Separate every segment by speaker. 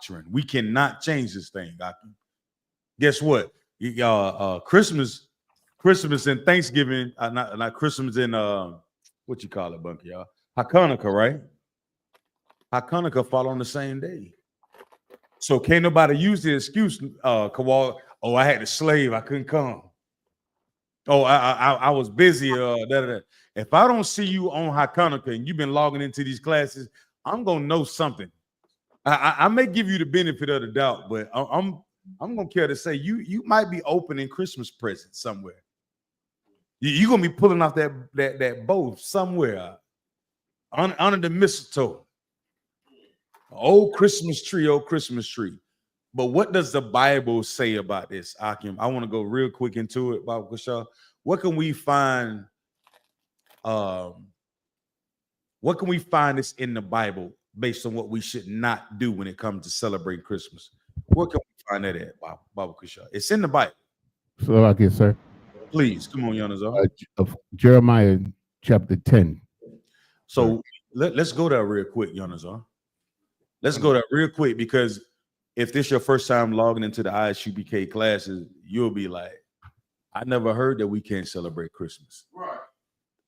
Speaker 1: doctrine. We cannot change this thing. Guess what? Christmas and Thanksgiving, not Christmas and what you call it, Bunky, y'all? Hanukkah, right? Hanukkah fall on the same day. So can't nobody use the excuse, Kawal, oh, I had a slave, I couldn't come. Oh, I was busy. If I don't see you on Hanukkah and you've been logging into these classes, I'm gonna know something. I may give you the benefit of the doubt, but I'm gonna care to say you might be opening Christmas presents somewhere. You're gonna be pulling off that bow somewhere under the mistletoe. Old Christmas tree. But what does the Bible say about this, Akim? I want to go real quick into it, Bob Kushaw. What can we find? What can we find this in the Bible based on what we should not do when it comes to celebrating Christmas? Where can we find that at, Bob Kushaw? It's in the Bible.
Speaker 2: So like it, sir.
Speaker 1: Please come on, Yonazar.
Speaker 2: Jeremiah chapter 10.
Speaker 1: So let's go there real quick, Yonazar. Let's go there real quick, because if this is your first time logging into the I.S.U.P.K classes, you'll be like, I never heard that we can't celebrate Christmas. Right.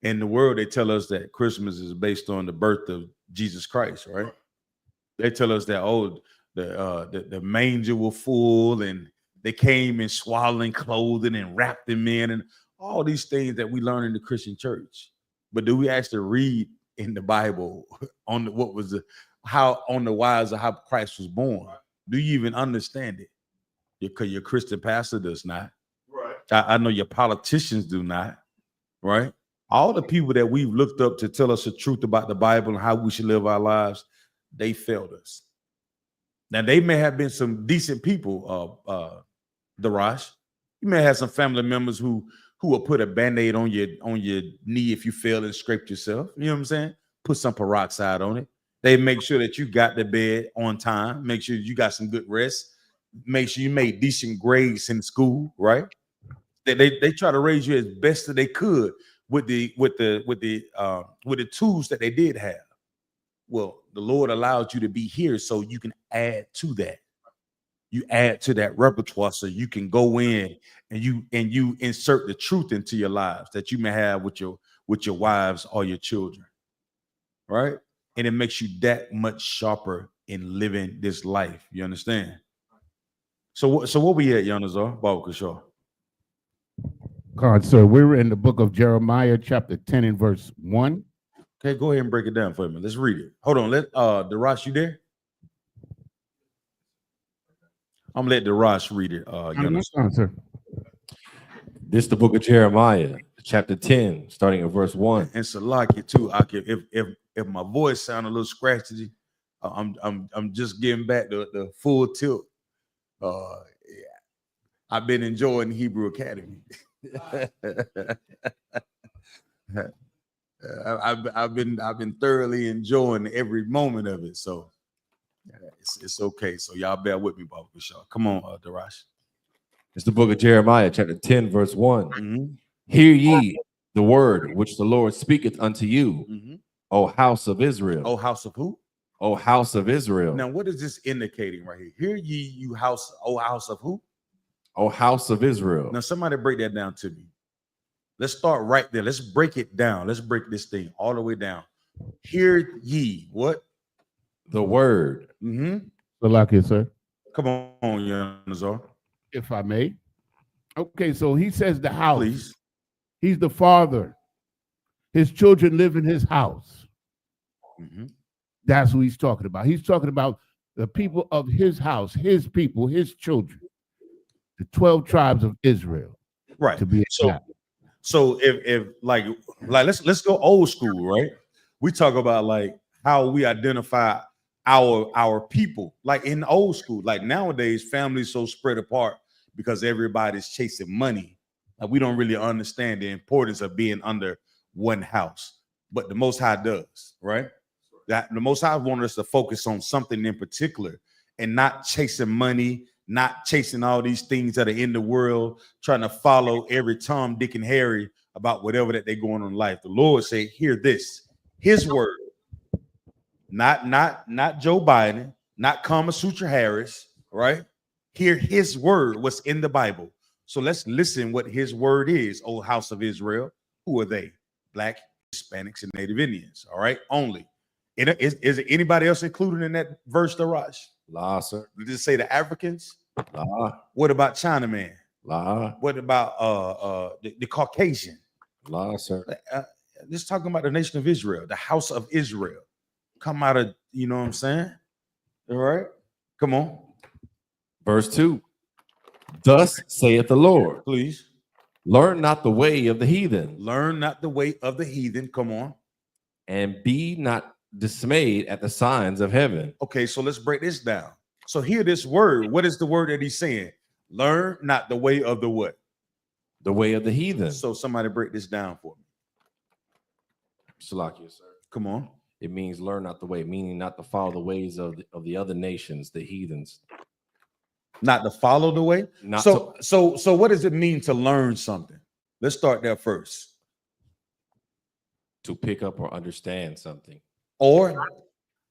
Speaker 1: In the world, they tell us that Christmas is based on the birth of Jesus Christ, right? They tell us that, oh, the manger was full and they came in swaddling clothing and wrapped them in, and all these things that we learn in the Christian church. But do we actually read in the Bible on on the wise of how Christ was born? Do you even understand it? Because your Christian pastor does not. Right. I know your politicians do not. Right. All the people that we've looked up to tell us the truth about the Bible and how we should live our lives, they failed us. Now, they may have been some decent people, Darash. You may have some family members who will put a Band-Aid on your knee if you fell and scraped yourself. You know what I'm saying? Put some peroxide on it. They make sure that you got to bed on time. Make sure you got some good rest. Make sure you made decent grades in school, right? They try to raise you as best that they could with the tools that they did have. Well, the Lord allowed you to be here so you can add to that. You add to that repertoire so you can go in and you insert the truth into your lives that you may have with your wives or your children, right? And it makes you that much sharper in living this life. You understand? So what we at, Yonazar? Baba Kashaw.
Speaker 2: God, sir, we're in the book of Jeremiah, chapter 10 and verse 1.
Speaker 1: Okay, go ahead and break it down for me. Let's read it. Hold on. Let Darash, you there? I'm gonna let Darash read it.
Speaker 2: Sir.
Speaker 3: This is the book of Jeremiah, chapter 10, starting at verse 1.
Speaker 1: And Salaki too. If my voice sounds a little scratchy, I'm just getting back the full tilt. I've been enjoying Hebrew Academy. I've been thoroughly enjoying every moment of it. So it's okay. So y'all bear with me, Baba Bashar. Come on, Darash.
Speaker 3: It's the book of Jeremiah, chapter 10, verse 1.
Speaker 1: Mm-hmm.
Speaker 3: Hear ye the word which the Lord speaketh unto you,
Speaker 1: mm-hmm.
Speaker 3: O house of Israel.
Speaker 1: O house of who?
Speaker 3: O house of Israel.
Speaker 1: Now, what is this indicating right here? Hear ye, you house, O house of who?
Speaker 3: O house of Israel.
Speaker 1: Now, somebody break that down to me. Let's start right there. Let's break it down. Let's break this thing all the way down. Hear ye what?
Speaker 3: The word.
Speaker 1: Mm-hmm.
Speaker 2: So like it, sir.
Speaker 1: Come on, Yanazar.
Speaker 2: If I may. Okay, so he says the house.
Speaker 1: Please.
Speaker 2: He's the father. His children live in his house.
Speaker 1: Mm-hmm.
Speaker 2: That's who he's talking about. He's talking about the people of his house, his people, his children, the 12 tribes of Israel.
Speaker 1: Right.
Speaker 2: To be exact.
Speaker 1: So if like let's go old school, right? We talk about like how we identify our people, like in old school. Like nowadays, families so spread apart because everybody's chasing money. Like we don't really understand the importance of being under one house, but the Most High does, right? That the Most High wanted us to focus on something in particular and not chasing money, not chasing all these things that are in the world, trying to follow every Tom, Dick, and Harry about whatever that they're going on in life. The Lord said, hear this, his word, not Joe Biden, not Kama Sutra Harris, right? Hear his word, what's in the Bible. So let's listen what his word is, O house of Israel. Who are they? Black, Hispanics, and Native Indians. All right, only. Is there anybody else included in that verse, Daraj?
Speaker 3: La, sir.
Speaker 1: Did it say the Africans?
Speaker 3: La,
Speaker 1: What about Chinaman?
Speaker 3: la,
Speaker 1: What about the Caucasian?
Speaker 3: la, sir.
Speaker 1: Just talking about the nation of Israel, the house of Israel. Come out of, you know what I'm saying? All right, come on.
Speaker 3: Verse 2. Thus saith the Lord,
Speaker 1: Please.
Speaker 3: learn not the way of the heathen,
Speaker 1: Learn not the way of the heathen. Come on.
Speaker 3: and be not dismayed at the signs of heaven.
Speaker 1: Okay, so let's break this down. So hear this word. What is the word that he's saying? Learn not the way of the what?
Speaker 3: The way of the heathen.
Speaker 1: So somebody break this down for me.
Speaker 3: Salakia, sir.
Speaker 1: Come on.
Speaker 3: It means learn not the way, meaning not to follow the ways of the other nations, the heathens.
Speaker 1: Not to follow the way.
Speaker 3: Not
Speaker 1: So what does it mean to learn something? Let's start there first.
Speaker 3: to pick up or understand something.
Speaker 1: Or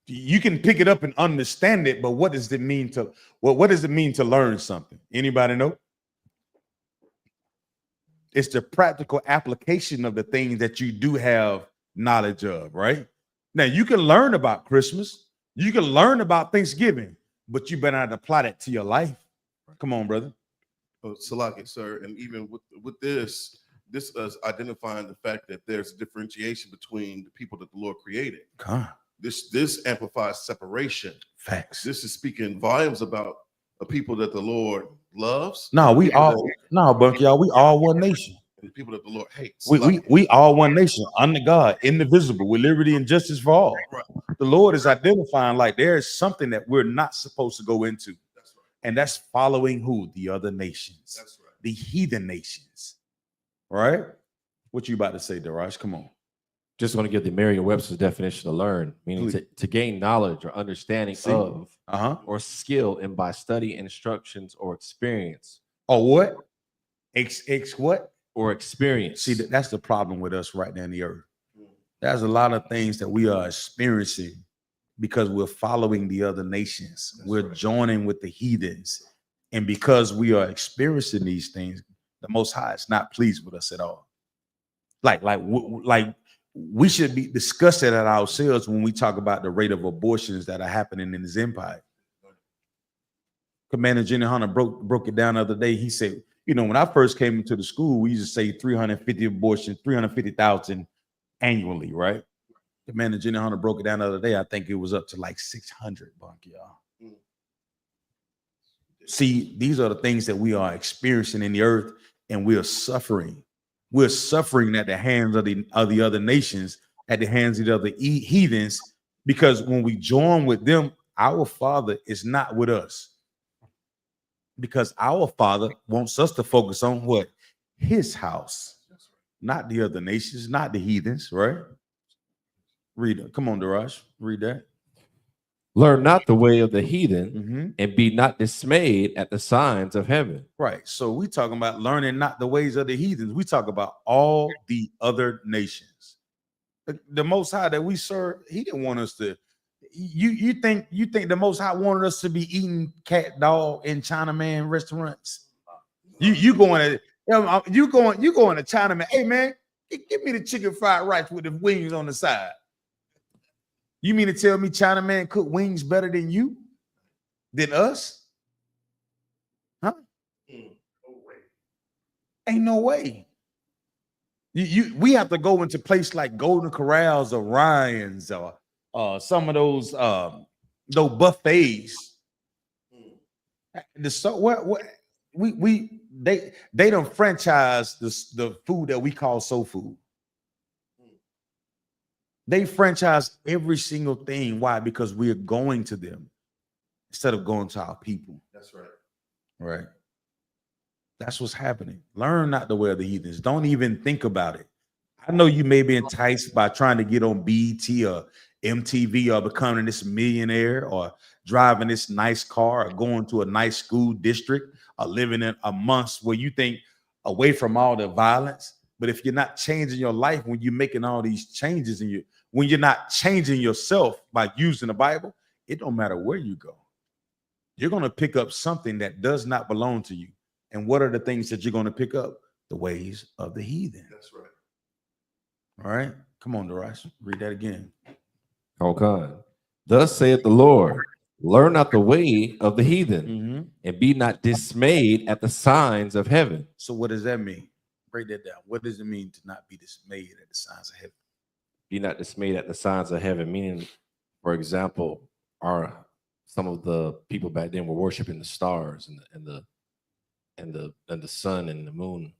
Speaker 1: you can pick it up and understand it, but what does it mean to what does it mean to learn something? Anybody know? It's the practical application of the things that you do have knowledge of, right? Now you can learn about Christmas, you can learn about Thanksgiving, but you better not apply that to your life. Come on, brother.
Speaker 4: Salaki, sir, and even with this is identifying the fact that there's differentiation between the people that the Lord created.
Speaker 1: God.
Speaker 4: This amplifies separation.
Speaker 1: Facts.
Speaker 4: This is speaking volumes about a people that the Lord loves.
Speaker 1: No, we
Speaker 4: people
Speaker 1: all
Speaker 4: that-
Speaker 1: no, Buck, y'all. We all one nation.
Speaker 4: and the people that the Lord hates.
Speaker 1: We all one nation under God, indivisible, with liberty and justice for all.
Speaker 4: Right.
Speaker 1: The Lord is identifying like there is something that we're not supposed to go into,
Speaker 4: That's right.
Speaker 1: and that's following who? The other nations,
Speaker 4: That's right.
Speaker 1: the heathen nations. Right? What you about to say, Daraj? Come on.
Speaker 3: Just want to give the Merriam-Webster's definition of learn, meaning to gain knowledge or understanding
Speaker 1: See?
Speaker 3: of
Speaker 1: Uh-huh.
Speaker 3: or skill in by study, instructions, or experience.
Speaker 1: Or what? What?
Speaker 3: Or experience.
Speaker 1: See, that's the problem with us right now in the earth. There's a lot of things that we are experiencing because we're following the other nations.
Speaker 4: That's
Speaker 1: We're
Speaker 4: right.
Speaker 1: joining with the heathens. And because we are experiencing these things, the Most High is not pleased with us at all. Like we should be discussing it ourselves when we talk about the rate of abortions that are happening in his empire. Commander Jenny Hunter broke it down the other day. He said, you know, when I first came into the school, we used to say 350 abortions, 350,000 annually, right? Commander Jenny Hunter broke it down the other day. I think it was up to like 600, y'all. See, these are the things that we are experiencing in the earth, and we are suffering. We're suffering at the hands of the other nations, at the hands of the other heathens, because when we join with them, our Father is not with us. Because our Father wants us to focus on what? His house, not the other nations, not the heathens, right? Read it. Come on, Daraj. Read that.
Speaker 3: Learn not the way of the heathen,
Speaker 1: Mm-hmm.
Speaker 3: and be not dismayed at the signs of heaven.
Speaker 1: Right. So we talking about learning not the ways of the heathens. We talk about all the other nations. The Most High that we serve, he didn't want us to. You think the Most High wanted us to be eating cat, dog, in Chinaman restaurants? You going to Chinaman? Hey man, give me the chicken fried rice with the wings on the side. You mean to tell me Chinaman cook wings better than you, than us? Huh? Ain't no way. We have to go into place like Golden Corrals or Ryan's or some of those buffets. They don't franchise the food that we call soul food. They franchise every single thing. Why? Because we are going to them instead of going to our people.
Speaker 4: That's right.
Speaker 1: Right. That's what's happening. Learn not the way of the heathens. Don't even think about it. I know you may be enticed by trying to get on BET or MTV or becoming this millionaire or driving this nice car or going to a nice school district or living in amongst where you think away from all the violence. But if you're not changing your life, when you're making all these changes when you're not changing yourself by using the Bible, it don't matter where you go. You're going to pick up something that does not belong to you. And what are the things that you're going to pick up? The ways of the heathen.
Speaker 4: That's right.
Speaker 1: All right. Come on, Darash. Read that again.
Speaker 3: Okay. Thus saith the Lord, learn not the way of the heathen, and be not dismayed at the signs of heaven.
Speaker 1: So what does that mean? Break that down. What does it mean to not be dismayed at the signs of heaven?
Speaker 3: Be not dismayed at the signs of heaven, meaning, for example, some of the people back then were worshiping the stars and the sun and the moon.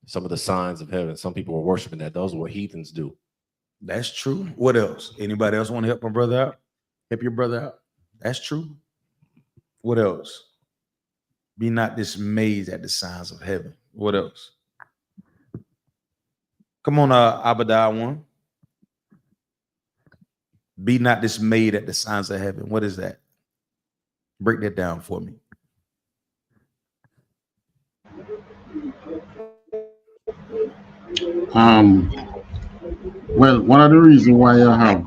Speaker 3: Some of the signs of heaven. Some people were worshiping that. Those are what heathens do.
Speaker 1: That's true. What else? Anybody else want to help my brother out? Help your brother out? That's true. What else? Be not dismayed at the signs of heaven. What else? Come on, Abadiah 1. Be not dismayed at the signs of heaven. What is that? Break that down for me.
Speaker 5: Well, one of the reasons why I have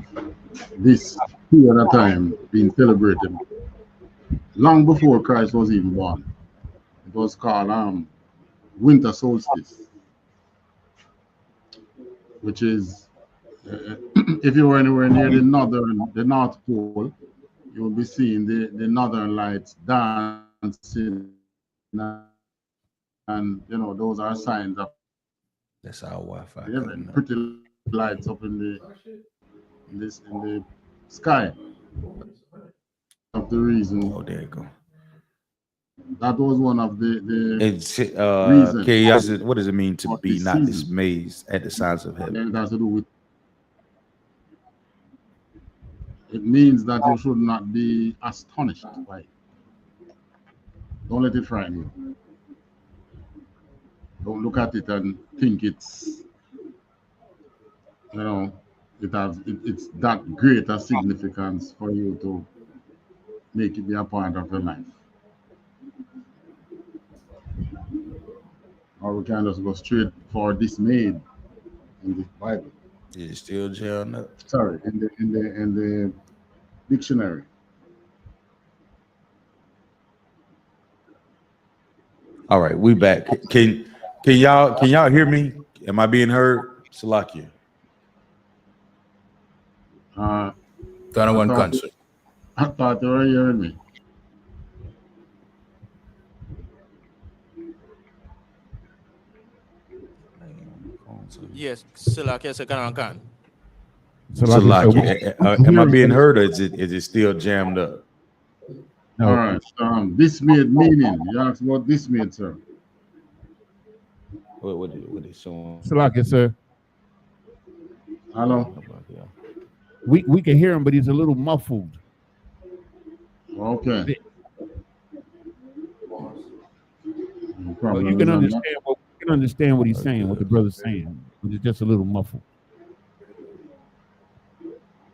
Speaker 5: this period of time being celebrated long before Christ was even born. It was called winter solstice, which is if you were anywhere near the North Pole, you will be seeing the northern lights dancing, and you know those are signs of
Speaker 1: That's our Wi-Fi.
Speaker 5: pretty lights up in the sky. Of the reason.
Speaker 1: Oh, there you go.
Speaker 5: That was one of the
Speaker 1: It's
Speaker 5: reasons.
Speaker 1: what does it mean to be not dismayed at the signs of heaven?
Speaker 5: It has to do with. It means that you should not be astonished by it. Don't let it frighten you. Don't look at it and think it's, it's that great a significance for you to make it be a part of your life. Or we can just go straight for dismayed in the Bible.
Speaker 1: It's still jamming up.
Speaker 5: Sorry, in the dictionary.
Speaker 1: All right, we back. Can y'all hear me? Am I being heard? Salakia.
Speaker 5: I thought you were hearing me.
Speaker 6: Yes, Salakia Sekarankan.
Speaker 1: Salakia. Am I being heard, or is it still jammed up?
Speaker 5: No. All right. Dismayed meaning. You asked about dismayed, sir.
Speaker 1: What is showing?
Speaker 2: Salakia, sir.
Speaker 5: Hello.
Speaker 2: We can hear him, but he's a little muffled.
Speaker 5: Okay.
Speaker 2: Well, you can understand what he's saying, what the brother's saying, but it's just a little muffled.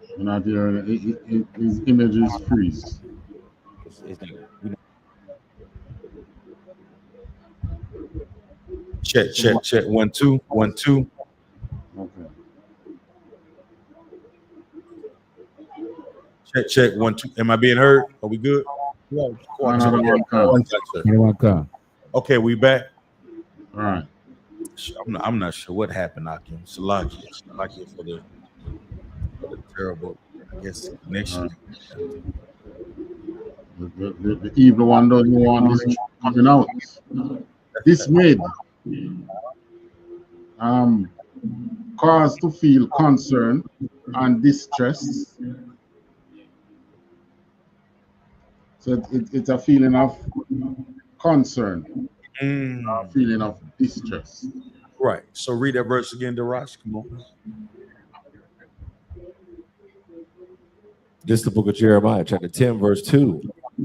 Speaker 5: You're not hearing his images freeze.
Speaker 1: Check. 1 2 1 2.
Speaker 5: Okay.
Speaker 1: Check 1 2. Am I being heard? Are we good? Okay, we back.
Speaker 5: All right.
Speaker 1: I'm not sure what happened, Akim. Salakia for the terrible, I guess, connection.
Speaker 5: The evil one doesn't want this coming out. Dismayed. Cause to feel concern and distress. So it's a feeling of concern, a feeling of distress.
Speaker 1: Right. So read that verse again, Darash. Come on.
Speaker 3: This is the book of Jeremiah, chapter 10, verse 2.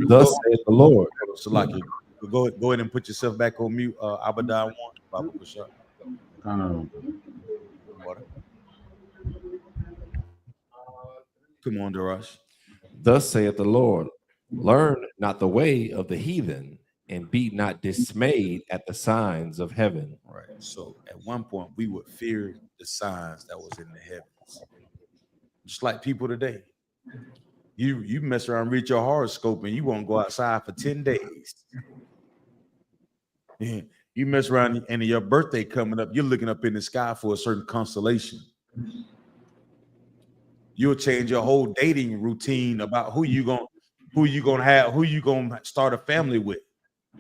Speaker 3: Thus saith the Lord.
Speaker 1: Salakia, go ahead and put yourself back on mute. Abadiah 1. Bible push up. Come on, Darash.
Speaker 3: Thus saith the Lord, learn not the way of the heathen, and be not dismayed at the signs of heaven.
Speaker 1: Right. So at one point, we would fear the signs that was in the heavens. Just like people today. You mess around, read your horoscope, and you won't go outside for 10 days. Yeah. You mess around, and your birthday coming up, you're looking up in the sky for a certain constellation. You'll change your whole dating routine about who you gonna have, who you gonna start a family with.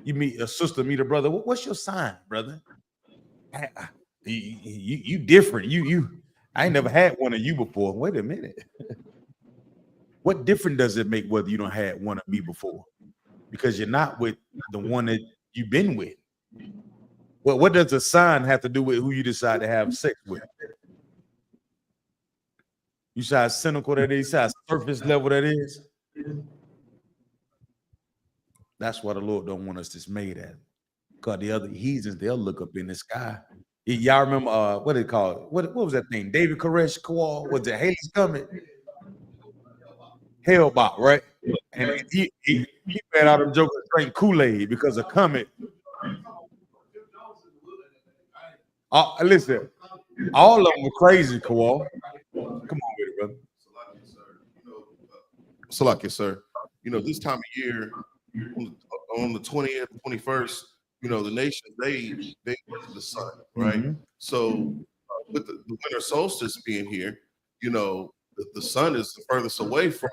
Speaker 1: You meet a sister, meet a brother. What's your sign, brother? You different. I ain't never had one of you before. Wait a minute. What difference does it make whether you don't had one of me before? Because you're not with the one that you've been with. Well, what does a sign have to do with who you decide to have sex with? You see how cynical that is, how surface level that is. That's why the Lord don't want us dismayed at. Because the other heathens, they'll look up in the sky. Y'all remember what they call it? What was that thing? David Koresh Kowal? Was it Haley's Coming? Hellbot, right? And he ran out of jokers drank Kool-Aid because of Comet. Listen, all of them were crazy, Kowal. Come on with it, brother.
Speaker 4: Salaki, sir. This time of year, on the 20th, 21st, the nations, they worship the sun, right?
Speaker 1: Mm-hmm.
Speaker 4: So with the winter solstice being here, the sun is the furthest away from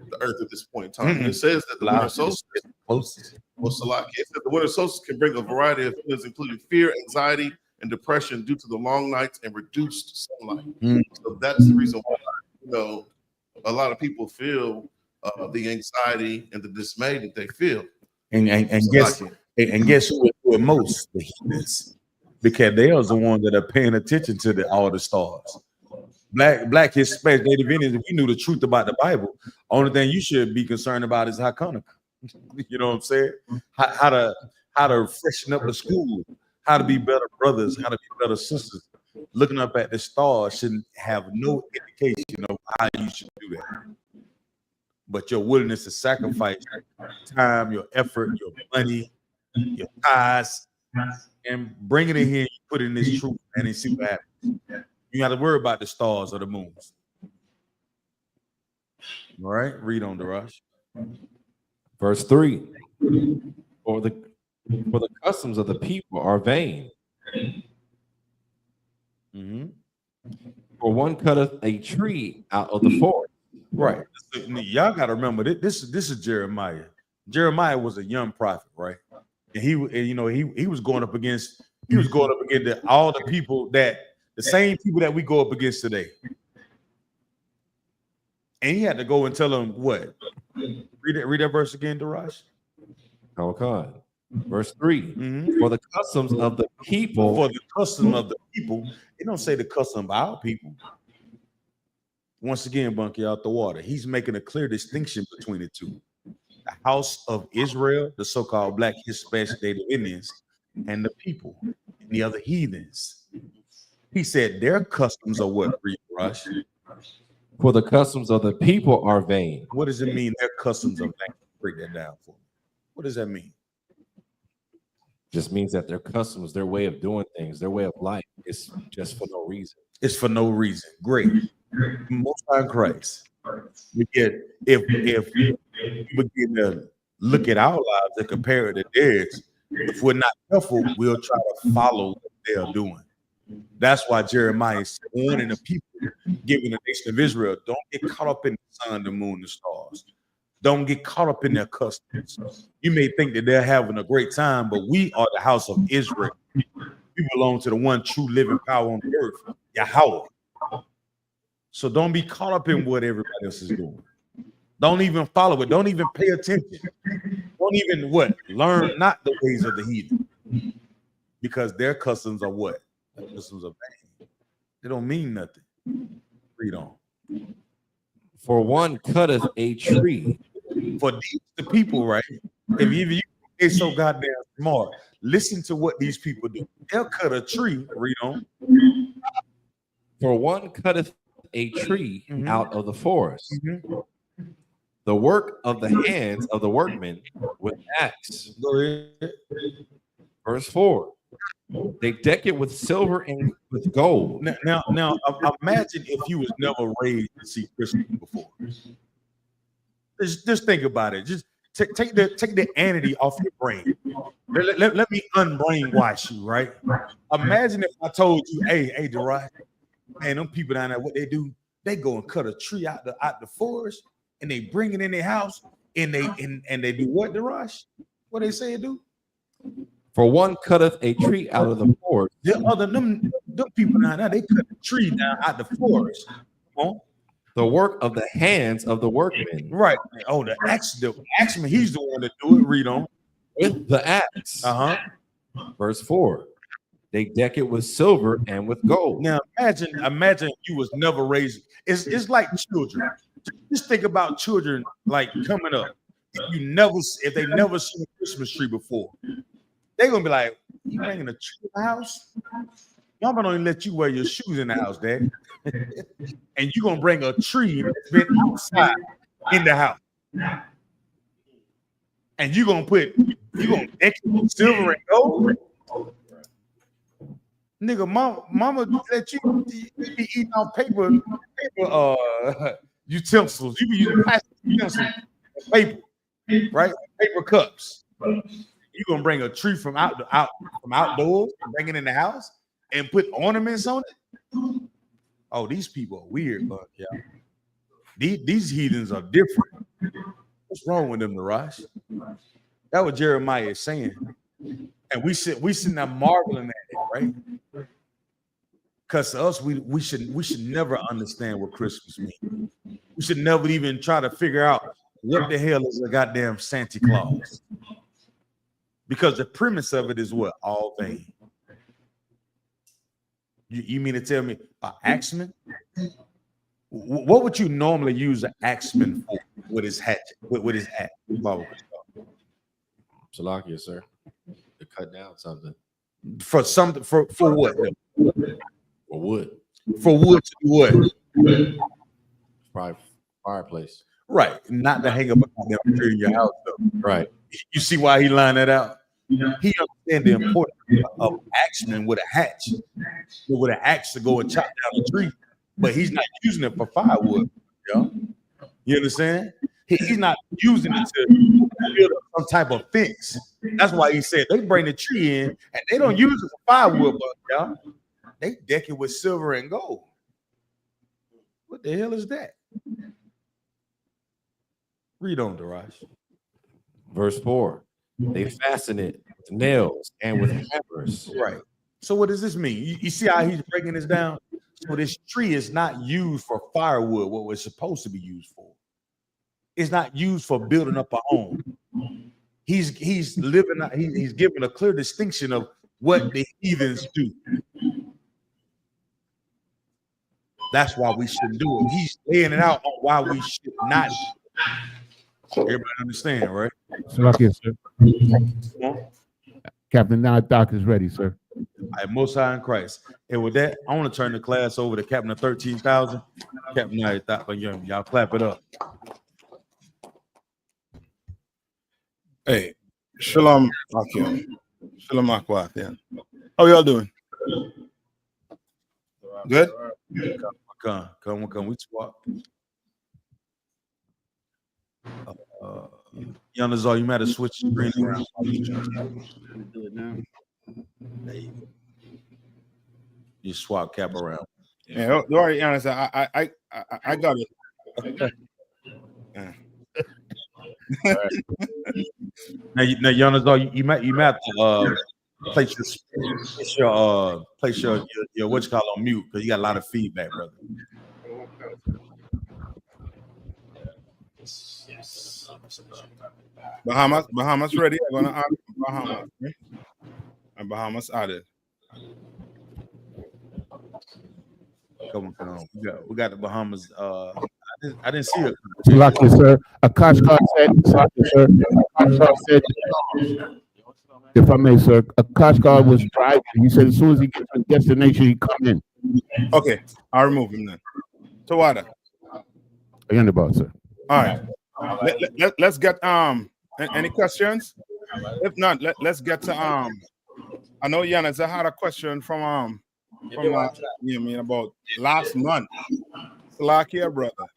Speaker 4: the earth at this point in time.
Speaker 1: Mm-hmm.
Speaker 4: And it says that the winter solstice, Salaki, it says the winter solstice can bring a variety of feelings, including fear, anxiety, and depression due to the long nights and reduced sunlight.
Speaker 1: Mm-hmm.
Speaker 4: So that's the reason why, a lot of people feel the anxiety and the dismay that they feel.
Speaker 1: And guess who do it most? The heathens, because they are the ones that are paying attention to all the stars. Black, Hispanic, Native Indians. If we knew the truth about the Bible, only thing you should be concerned about is Hanukkah. You know what I'm saying? How to freshen up the school, how to be better brothers, how to be better sisters. Looking up at the stars shouldn't have no indication of how you should do that. But your willingness to sacrifice time, your effort, your money, your ties, and bring it in here, you put in this truth, and see what happens. You got to worry about the stars or the moons. All right, read on, Darash.
Speaker 3: Verse 3. For the customs of the people are vain.
Speaker 1: Mm-hmm.
Speaker 3: For one cutteth a tree out of the forest.
Speaker 1: Right. Y'all got to remember this is Jeremiah. Jeremiah was a young prophet, right? And he was going up against all the people the same people that we go up against today. And he had to go and tell them what? Read that verse again, Darash.
Speaker 3: Oh God. Verse 3.
Speaker 1: Mm-hmm.
Speaker 3: For the customs of the people.
Speaker 1: For the custom of the people. It don't say the custom of our people. Once again, Bunky out the water. He's making a clear distinction between the two. The house of Israel, the so-called Black, Hispanic, Native Indians, and the people, and the other heathens. He said their customs are what, Rush?
Speaker 3: For the customs of the people are vain.
Speaker 1: What does it mean their customs are vain? Break that down for me. What does that mean?
Speaker 3: Just means that their customs, their way of doing things, their way of life is just for no reason.
Speaker 1: It's for no reason. Great. Most High Christ. If we begin to look at our lives and compare it to theirs, if we're not careful, we'll try to follow what they're doing. That's why Jeremiah is warning the people, giving the nation of Israel, don't get caught up in the sun, the moon, the stars. Don't get caught up in their customs. You may think that they're having a great time, but we are the house of Israel. We belong to the one true living power on the earth, Yahweh. So don't be caught up in what everybody else is doing. Don't even follow it. Don't even pay attention. Don't even learn not the ways of the heathen, because their customs are what? Their customs are vain. They don't mean nothing. Read on.
Speaker 3: For one cutteth a tree.
Speaker 1: For the people, right? If you get so goddamn smart, listen to what these people do. They'll cut a tree. Read on.
Speaker 3: For one cutteth a tree out of the forest.
Speaker 1: Mm-hmm.
Speaker 3: The work of the hands of the workmen with axe.
Speaker 1: Go ahead.
Speaker 3: Verse 4. They deck it with silver and with gold.
Speaker 1: Now, imagine if you was never raised to see Christmas before. Just think about it. Just take the entity off your brain. Let me unbrainwash you, right? Imagine if I told you, hey, Gerard, man, them people down there, what they do, they go and cut a tree out the forest and they bring it in their house and they do what, Gerard? What they say it do?
Speaker 3: For one cutteth a tree out of the forest.
Speaker 1: Them people down there, they cut a tree down out the forest. Come on.
Speaker 3: The work of the hands of the workmen.
Speaker 1: Right. Oh, the axeman, he's the one that do it. Read on.
Speaker 3: With the axe. Verse 4. They deck it with silver and with gold.
Speaker 1: Now imagine you was never raised. It's like children. Just think about children like coming up. If they never seen a Christmas tree before, they're gonna be like, "You bringing a tree in the house? Mama don't even let you wear your shoes in the house, Dad." And you're gonna bring a tree that's been outside in the house, and you're gonna deck it with silver and gold. Nigga, mama let you be eating on paper utensils. You be using plastic utensils, paper, right? Paper cups. You gonna bring a tree from outdoors and bring it in the house and put ornaments on it? Oh, these people are weird, but yeah. These heathens are different. What's wrong with them, Narash? That's what Jeremiah is saying. And we sitting there marveling at it, right? Because to us, we should never understand what Christmas means. We should never even try to figure out what the hell is a goddamn Santa Claus. Because the premise of it is what? All vain. You mean to tell me an axeman? What would you normally use an axeman for with his hatchet, with his hat?
Speaker 3: Salakia, sir. To cut down something.
Speaker 1: For what?
Speaker 3: For wood.
Speaker 1: For wood to do what?
Speaker 3: Probably fireplace.
Speaker 1: Right. Not to hang up a goddamn tree in your house, though.
Speaker 3: Right.
Speaker 1: You see why he lined that out? He understands the importance of axeman with a hatch, with an axe to go and chop down a tree, but he's not using it for firewood. You understand? He's not using it to build up some type of fence. That's why he said they bring the tree in and they don't use it for firewood, but they deck it with silver and gold. What the hell is that? Read on, Darash.
Speaker 3: Verse 4. They fasten it with nails and with hammers.
Speaker 1: Right. So what does this mean? You see how he's breaking this down? So this tree is not used for firewood, what it's supposed to be used for. It's not used for building up a home. He's giving a clear distinction of what the heathens do. That's why we shouldn't do it. He's laying it out on why we should not. Everybody understand, right?
Speaker 2: Salakia, sir. Captain, now Doc is ready, sir.
Speaker 1: Right, Most High in Christ. And with that, I want to turn the class over to Captain of 13,000. Captain, y'all clap it up.
Speaker 6: Hey, Shalom, Akim. Shalom, Akwathian. How y'all doing? Good?
Speaker 1: Come, we swap. Yanazar, you might have switched the screen around.
Speaker 7: Do it now.
Speaker 1: There you go. You swap cap around.
Speaker 6: Yeah, don't worry, honest. I got it.
Speaker 1: Yeah. Now, Yanazar, you might have to place your what you call on mute because you got a lot of feedback, brother.
Speaker 6: Bahamas ready. I'm gonna add Bahamas. Right? And Bahamas added.
Speaker 1: Come on. We got the Bahamas. I didn't see it.
Speaker 2: Salakia, sir. Akashkar said, if I may, sir, Akashkar was driving. He said as soon as he gets to the destination, he come in.
Speaker 6: Okay, I'll remove him then. Tawada.
Speaker 2: Again about, sir.
Speaker 6: All right. Let's get any questions? If not, let's get to I know Yanis, I had a question from about last month. Salakia, brother.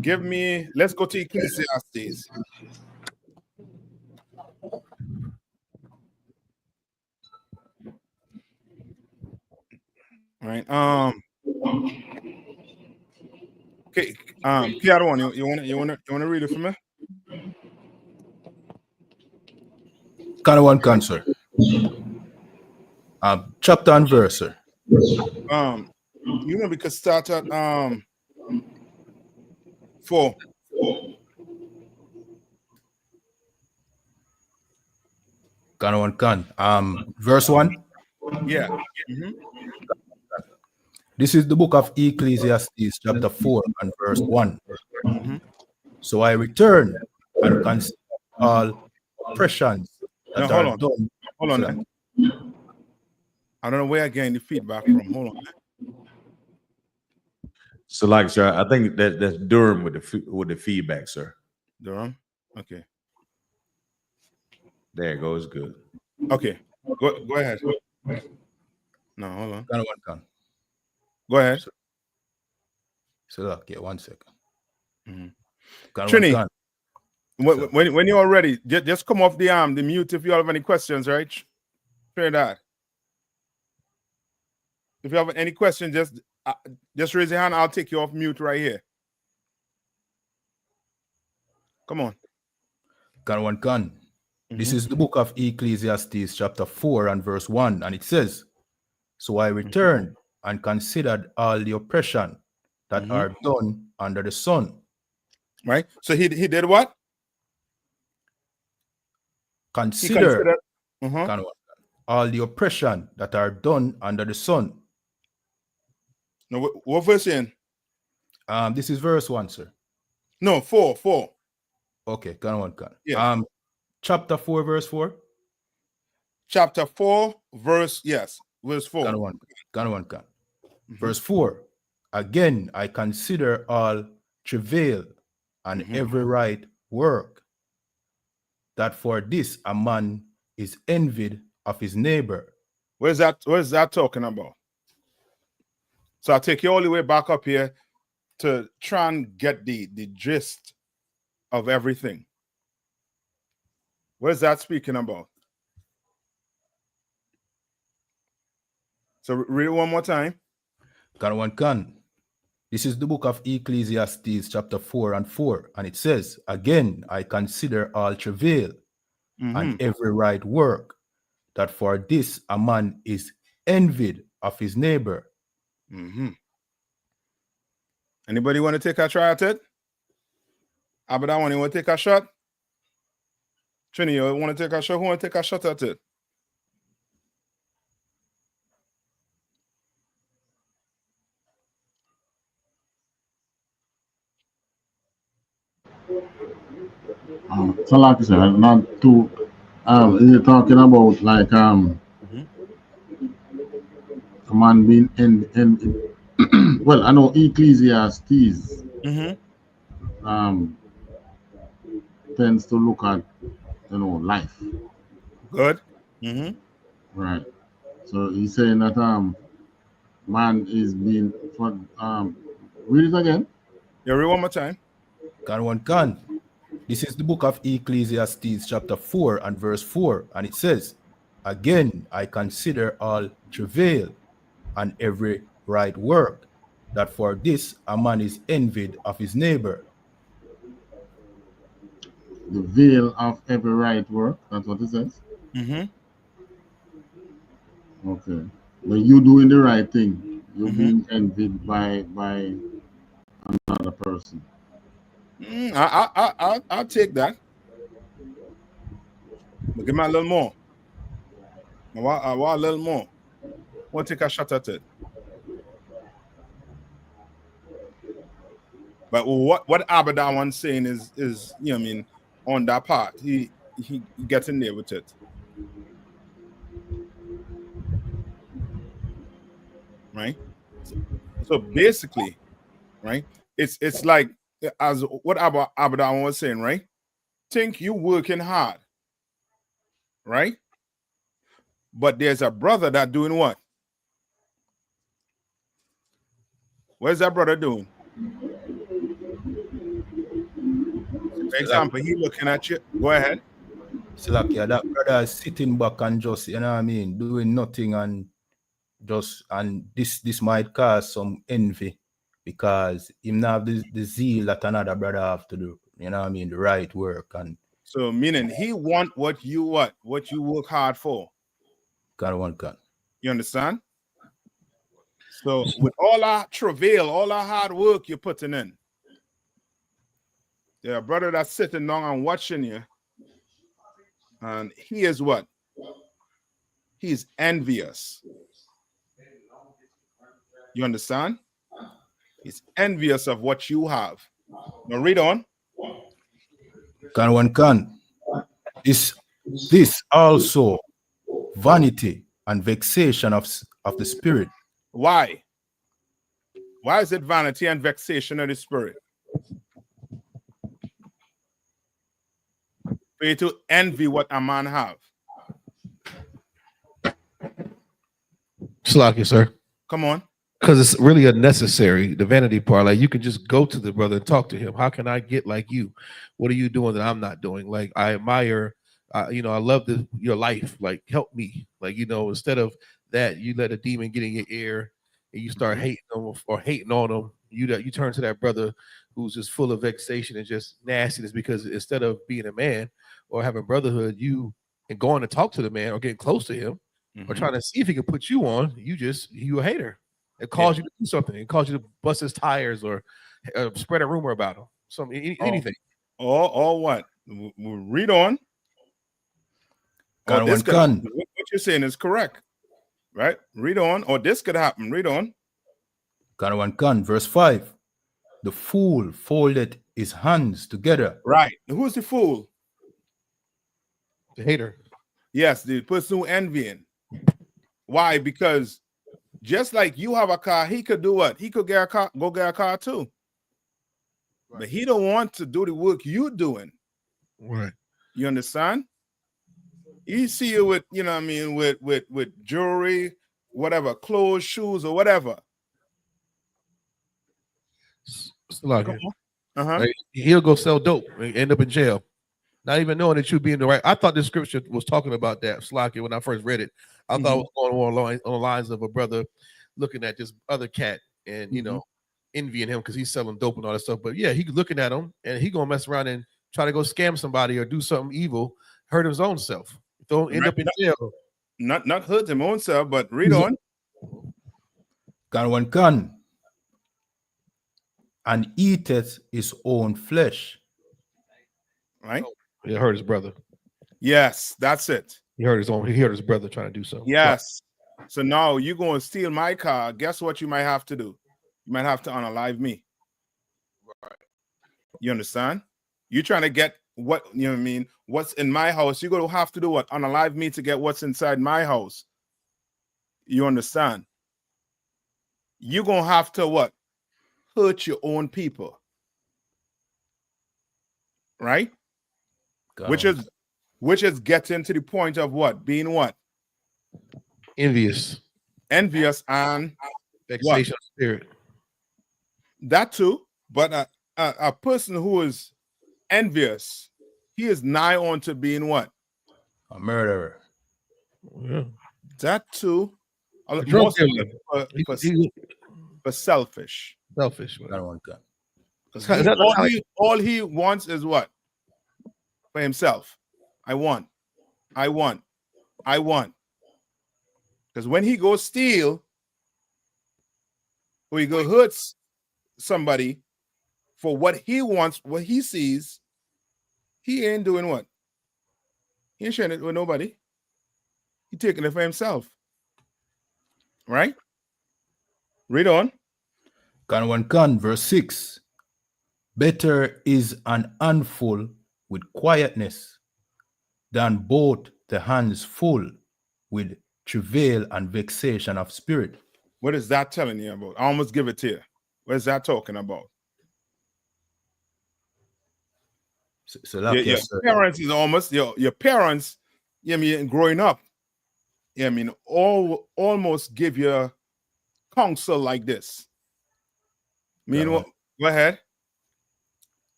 Speaker 6: Give me, let's go to Ecclesiastes. Right. Okay. Kiara, you wanna read it for me?
Speaker 8: Kind one cancer. Chapter and verse, sir.
Speaker 6: We could start at 4.
Speaker 8: Kind one can. Verse 1.
Speaker 6: Yeah. Mm-hmm.
Speaker 8: This is the book of Ecclesiastes, chapter 4 and verse 1.
Speaker 6: Mm-hmm.
Speaker 8: So I return and consider all oppressions
Speaker 6: Now
Speaker 8: that are done.
Speaker 6: Hold on. Then. I don't know where I gained the feedback from. Hold on.
Speaker 1: So, like, sir, I think that's Durham with the feedback, sir.
Speaker 6: Durham. Okay.
Speaker 1: There it goes. Good.
Speaker 6: Okay. Go ahead. No, hold on.
Speaker 8: Kind one can.
Speaker 6: Go ahead.
Speaker 8: So okay, 1 second.
Speaker 6: Mm-hmm. Trini, when you're ready, just come off the mute if you have any questions, right? Fair that. If you have any questions, just raise your hand. I'll take you off mute right here. Come on.
Speaker 8: Can one can. This is the book of Ecclesiastes, chapter 4 and verse 1, and it says, "So I returned and considered all the oppression that are done under the sun."
Speaker 6: Right. So he did what?
Speaker 8: Consider all the oppression that are done under the sun.
Speaker 6: No, what verse in?
Speaker 8: This is verse 1, sir.
Speaker 6: No, 4.
Speaker 8: Okay, can one can.
Speaker 6: Yeah.
Speaker 8: Chapter 4, verse 4.
Speaker 6: Chapter 4, verse 4.
Speaker 8: Can one can. Verse 4. Again, I consider all travail and every right work, that for this a man is envied of his neighbor.
Speaker 6: Where's that talking about? So I'll take you all the way back up here to try and get the gist of everything. Where's that speaking about? So read it one more time.
Speaker 8: Can one can. This is the book of Ecclesiastes, chapter 4 and 4, and it says, "Again, I consider all travail and every right work, that for this a man is envied of his neighbor."
Speaker 6: Anybody want to take a try at it? Abadawan, you want to take a shot? Trini, you want to take a shot? Who want to take a shot at it?
Speaker 5: So like I said, not too you're talking about like a man being in well, I know Ecclesiastes tends to look at life.
Speaker 6: Good.
Speaker 5: Right. So he's saying that man is being for read it again.
Speaker 6: Yeah, read one more time.
Speaker 8: Can one can. This is the book of Ecclesiastes, chapter 4 and verse 4, and it says, "Again, I consider all travail and every right work, that for this a man is envied of his neighbor."
Speaker 5: The veil of every right work. That's what it says. Okay. When you doing the right thing, you're being envied by another person.
Speaker 6: I'll take that. But give me a little more. I want a little more. I want to take a shot at it. But what Abadan saying is on that part, he gets in there with it. Right? So basically, right, it's like as what Abadan was saying, right? Think you working hard, right? But there's a brother that doing what? Where's that brother doing? For example, he looking at you. Go ahead.
Speaker 8: Slakia, that brother is sitting back and just, you know what I mean, doing nothing and just, and this might cause some envy because him not have the zeal that another brother have to do, you know what I mean, the right work and
Speaker 6: So meaning he want what you work hard for.
Speaker 8: kind of one can.
Speaker 6: You understand? So with all our travail, all our hard work you're putting in, there a brother that's sitting down and watching you, and he is what? He's envious. You understand? He's envious of what you have. Now read on.
Speaker 8: Can one can. This also vanity and vexation of the spirit.
Speaker 6: Why? Why is it vanity and vexation of the spirit? For you to envy what a man have.
Speaker 3: Slack sir.
Speaker 6: Come on.
Speaker 3: Because it's really unnecessary, the vanity part. Like, you can just go to the brother and talk to him. How can I get like you? What are you doing that I'm not doing? Like, I admire, I love your life. Like, help me. Like, instead of that, you let a demon get in your ear and you start hating them or hating on them. You turn to that brother who's just full of vexation and just nastiness, because instead of being a man or having brotherhood, and going to talk to the man or getting close to him or trying to see if he can put you on, you a hater. It calls you to do something. It calls you to bust his tires or spread a rumor about him. Anything.
Speaker 6: Or what? Read on.
Speaker 8: What
Speaker 6: you're saying is correct, right? Read on. Or this could happen. Read on.
Speaker 8: Verse 5. The fool folded his hands together.
Speaker 6: Right. Who's the fool?
Speaker 3: The hater.
Speaker 6: Yes, the person who envying. Why? Because just like you have a car, he could do what? He could get a car, go get a car too. Right. But he don't want to do the work you're doing.
Speaker 3: Right.
Speaker 6: You understand? He see you with, you know what I mean, with jewelry, whatever, clothes, shoes, or whatever.
Speaker 3: He'll go sell dope and end up in jail, not even knowing that you being the right. I thought this scripture was talking about that, Slocky, when I first read it. I thought it was going on the lines of a brother looking at this other cat and envying him because he's selling dope and all that stuff. But yeah, he's looking at him and he gonna mess around and try to go scam somebody or do something evil, hurt his own self. Don't end up in jail.
Speaker 6: Not hurt him own self, but read on.
Speaker 8: Can and eateth his own flesh.
Speaker 6: Right?
Speaker 3: He hurt his brother.
Speaker 6: Yes, that's it.
Speaker 3: He hurt his brother trying to do something.
Speaker 6: Yes. Right. So now you're going to steal my car. Guess what you might have to do? You might have to unalive me. Right. You understand? You're trying to get what, you know what I mean? What's in my house. You're going to have to do what? Unalive me to get what's inside my house. You understand? You're going to have to what? Hurt your own people. Right? Which is getting to the point of what? Being what?
Speaker 3: Envious
Speaker 6: and
Speaker 3: vexation of spirit.
Speaker 6: That too, but a person who is envious, he is nigh on to being what?
Speaker 8: A murderer.
Speaker 3: Yeah.
Speaker 6: That too. For selfish.
Speaker 3: Selfish.
Speaker 6: Because all he wants is what? For himself. I want. Because when he goes steal, or he go hurts somebody for what he wants, what he sees, he ain't doing what? He ain't sharing it with nobody. He taking it for himself. Right? Read on.
Speaker 8: Verse 6. Better is an handful with quietness than both the hands full with travail and vexation of spirit.
Speaker 6: What is that telling you about? I almost give it to you. What is that talking about? Your parents is almost your parents. You know, I mean, growing up, you know, I mean, almost give you counsel like this. Go ahead.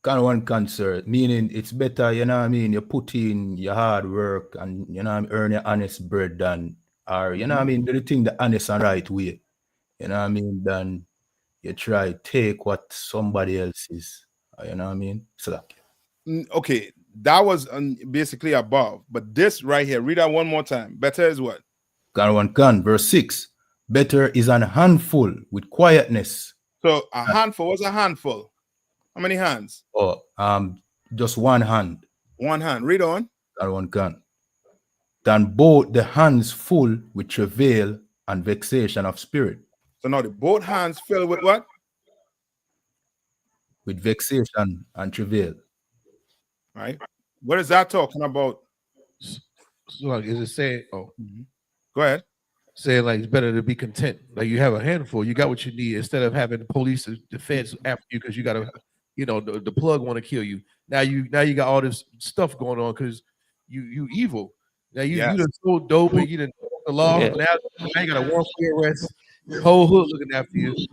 Speaker 8: Can one concert, meaning it's better, you know what I mean, you put in your hard work and, you know what I mean, earn your honest bread than, or, you know what I mean, do the thing the honest and right way, you know what I mean, than you try take what somebody else is, you know what I mean? So like,
Speaker 6: Okay, that was basically above, but this right here, read that one more time. Better is what?
Speaker 8: can one can, verse 6, better is an handful with quietness.
Speaker 6: So a handful, what's a handful? How many hands?
Speaker 8: Or just one hand,
Speaker 6: One hand. Read on.
Speaker 8: can one can, than both the hands full with travail and vexation of spirit.
Speaker 6: So now the both hands filled with what?
Speaker 8: With vexation and travail.
Speaker 6: Right. What is that talking about?
Speaker 9: So like, is it saying? Oh,
Speaker 6: Go ahead.
Speaker 9: saying like it's better to be content. Like you have a handful, you got what you need instead of having the police, the feds after you because you got to, you know, the plug want to kill you. Now you got all this stuff going on because you evil. Now you
Speaker 6: Yes.
Speaker 9: done so dope and you done broke the law. Now you got a warrant for arrest. The whole hood looking after you. You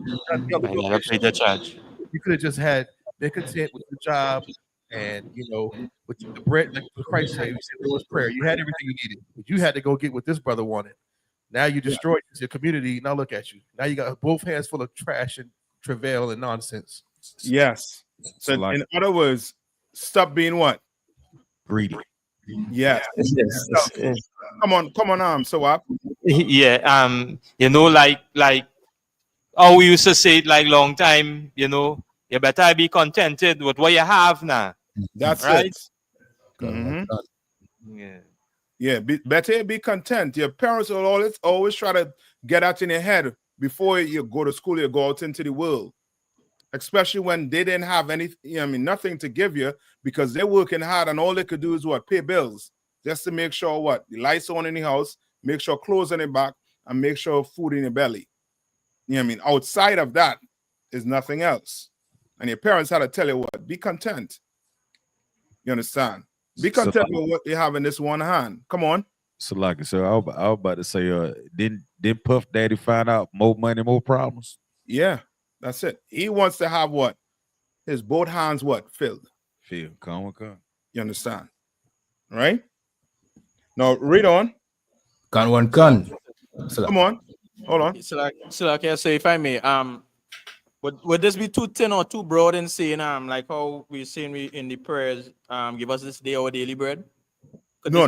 Speaker 9: could have just been content with the job and with the bread, like Christ said, he said Lord's prayer. You had everything you needed, but you had to go get what this brother wanted. Now you destroyed your community. Now look at you. Now you got both hands full of trash and travail and nonsense.
Speaker 6: Yes. So in other words, stop being what?
Speaker 3: Greedy.
Speaker 6: Yes. Come on, so what?
Speaker 10: Yeah, like we used to say it like long time, you better be contented with what you have now.
Speaker 6: That's
Speaker 10: right.
Speaker 6: it. Mhm.
Speaker 10: Yeah.
Speaker 6: Yeah, better be content. Your parents will always try to get out in your head before you go to school, you go out into the world. Especially when they didn't have nothing to give you because they're working hard and all they could do is what? Pay bills. Just to make sure what? The lights on in the house, make sure clothes in the back, and make sure food in your belly. Outside of that is nothing else. And your parents had to tell you what? Be content. You understand? Be content with what you have in this one hand. Come on.
Speaker 1: So like, so I was about to say, didn't Puff Daddy find out more money, more problems?
Speaker 6: Yeah, that's it. He wants to have what? His both hands what? Filled.
Speaker 1: Come.
Speaker 6: You understand? Right? Now read on.
Speaker 8: Can one can.
Speaker 6: Come on. Hold on.
Speaker 7: So if I may, would this be too thin or too broad in saying like how we're saying in the prayers, give us this day our daily bread?
Speaker 6: No,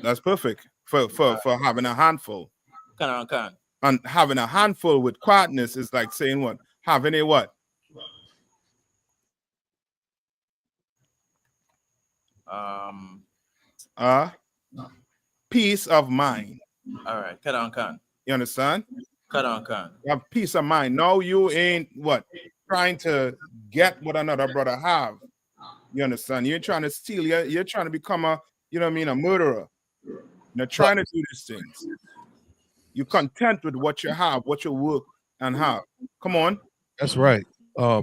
Speaker 6: that's perfect for having a handful.
Speaker 7: Can.
Speaker 6: And having a handful with quietness is like saying what? Having a what? Peace of mind.
Speaker 7: All right, can.
Speaker 6: You understand?
Speaker 7: Can.
Speaker 6: You have peace of mind. No, you ain't what? Trying to get what another brother have. You understand? You're trying to steal. You're trying to become a murderer. You're trying to do these things. You're content with what you have, what you work and have. Come on.
Speaker 9: That's right.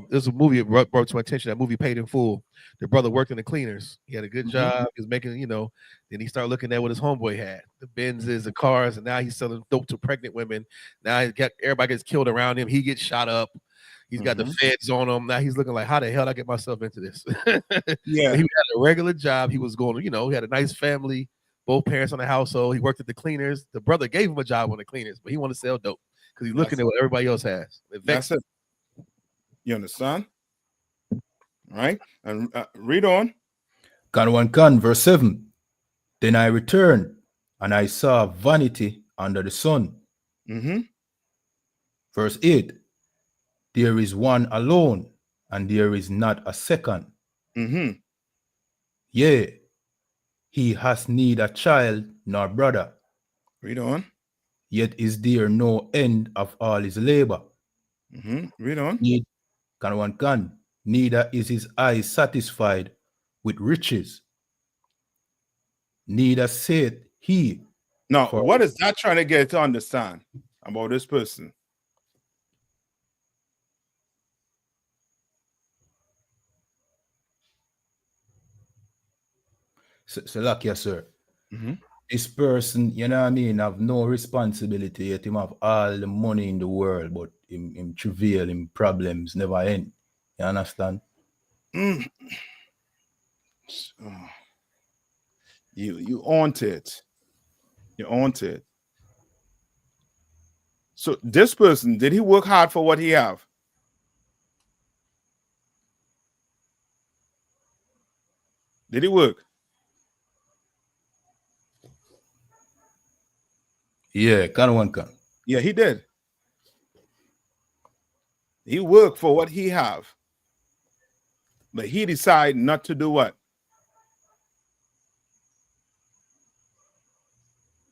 Speaker 9: There's a movie that brought to my attention. That movie Paid in Full. The brother worked in the cleaners. He had a good job. He was making, then he started looking at what his homeboy had. The Benzes, the cars, and now he's selling dope to pregnant women. Now everybody gets killed around him. He gets shot up. He's got the feds on him. Now he's looking like, how the hell did I get myself into this?
Speaker 6: Yeah.
Speaker 9: He had a regular job. He was going, he had a nice family, both parents on the household. He worked at the cleaners. The brother gave him a job on the cleaners, but he wanted to sell dope because he's looking at what everybody else has.
Speaker 6: That's it. You understand? All right. And read on.
Speaker 8: Can one can, verse 7. Then I returned, and I saw vanity under the sun. Verse 8. There is one alone, and there is not a second. Yea, he has neither child nor brother.
Speaker 6: Read on.
Speaker 8: Yet is there no end of all his labor.
Speaker 6: Read on.
Speaker 8: Can one can, neither is his eye satisfied with riches, neither saith he.
Speaker 6: Now, what is that trying to get to understand about this person?
Speaker 8: So like, yes, sir. This person, you know what I mean, have no responsibility, yet him have all the money in the world, but him travail, him problems never end. You understand?
Speaker 6: You owned it. You owned it. So this person, did he work hard for what he have? Did he work?
Speaker 8: Yeah, kind of one can.
Speaker 6: Yeah, he did. He worked for what he have. But he decided not to do what?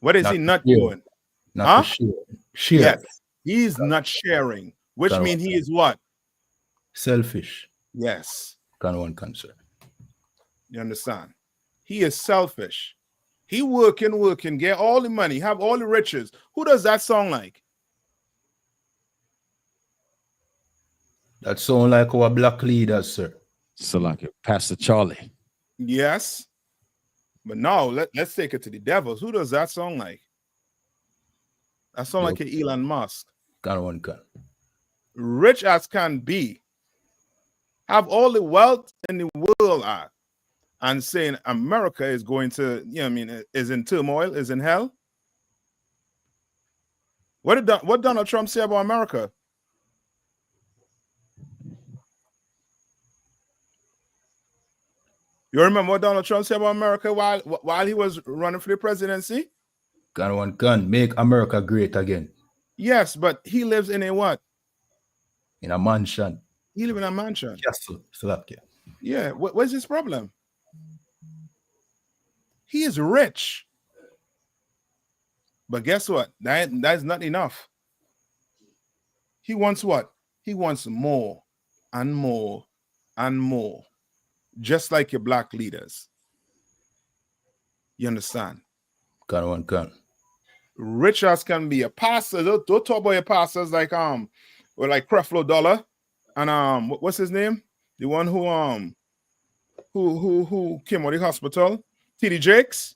Speaker 6: What is he not doing?
Speaker 8: Not to share. Share.
Speaker 6: Yes, he's not sharing, which
Speaker 8: Kind of
Speaker 6: means he is what?
Speaker 8: selfish.
Speaker 6: Yes.
Speaker 8: Kind of one can, sir.
Speaker 6: You understand? He is selfish. He working, get all the money, have all the riches. Who does that sound like?
Speaker 8: That sound like our black leaders, sir.
Speaker 3: So like Pastor Charlie.
Speaker 6: Yes. But now let's take it to the devils. Who does that sound like? That sound like a Elon Musk.
Speaker 8: Kind of one can.
Speaker 6: Rich as can be. Have all the wealth in the world are. And saying America is going to, is in turmoil, is in hell. What Donald Trump say about America? You remember what Donald Trump said about America while he was running for the presidency?
Speaker 8: Kind of one can. Make America great again.
Speaker 6: Yes, but he lives in a what?
Speaker 8: In a mansion.
Speaker 6: He lives in a mansion.
Speaker 8: Castle. Slovakia.
Speaker 6: Yeah. What's his problem? He is rich. But guess what? That's not enough. He wants what? He wants more and more and more. Just like your black leaders. You understand?
Speaker 8: Kind of one can.
Speaker 6: Rich as can be. A pastor. Don't talk about your pastors like Creflo Dollar and what's his name? The one who came out of the hospital. T.D. Jakes.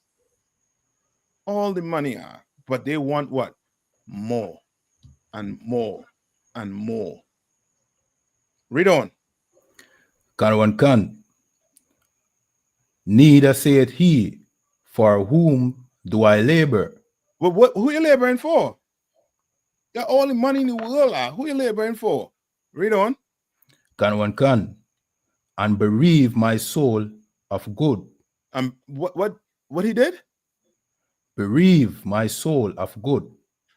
Speaker 6: All the money are, but they want what? More and more and more. Read on.
Speaker 8: Kind of one can. Neither saith he, for whom do I labor?
Speaker 6: Well, who you laboring for? Got all the money in the world. Who you laboring for? Read on.
Speaker 8: Kind of one can. And bereave my soul of good.
Speaker 6: What he did?
Speaker 8: Bereave my soul of good.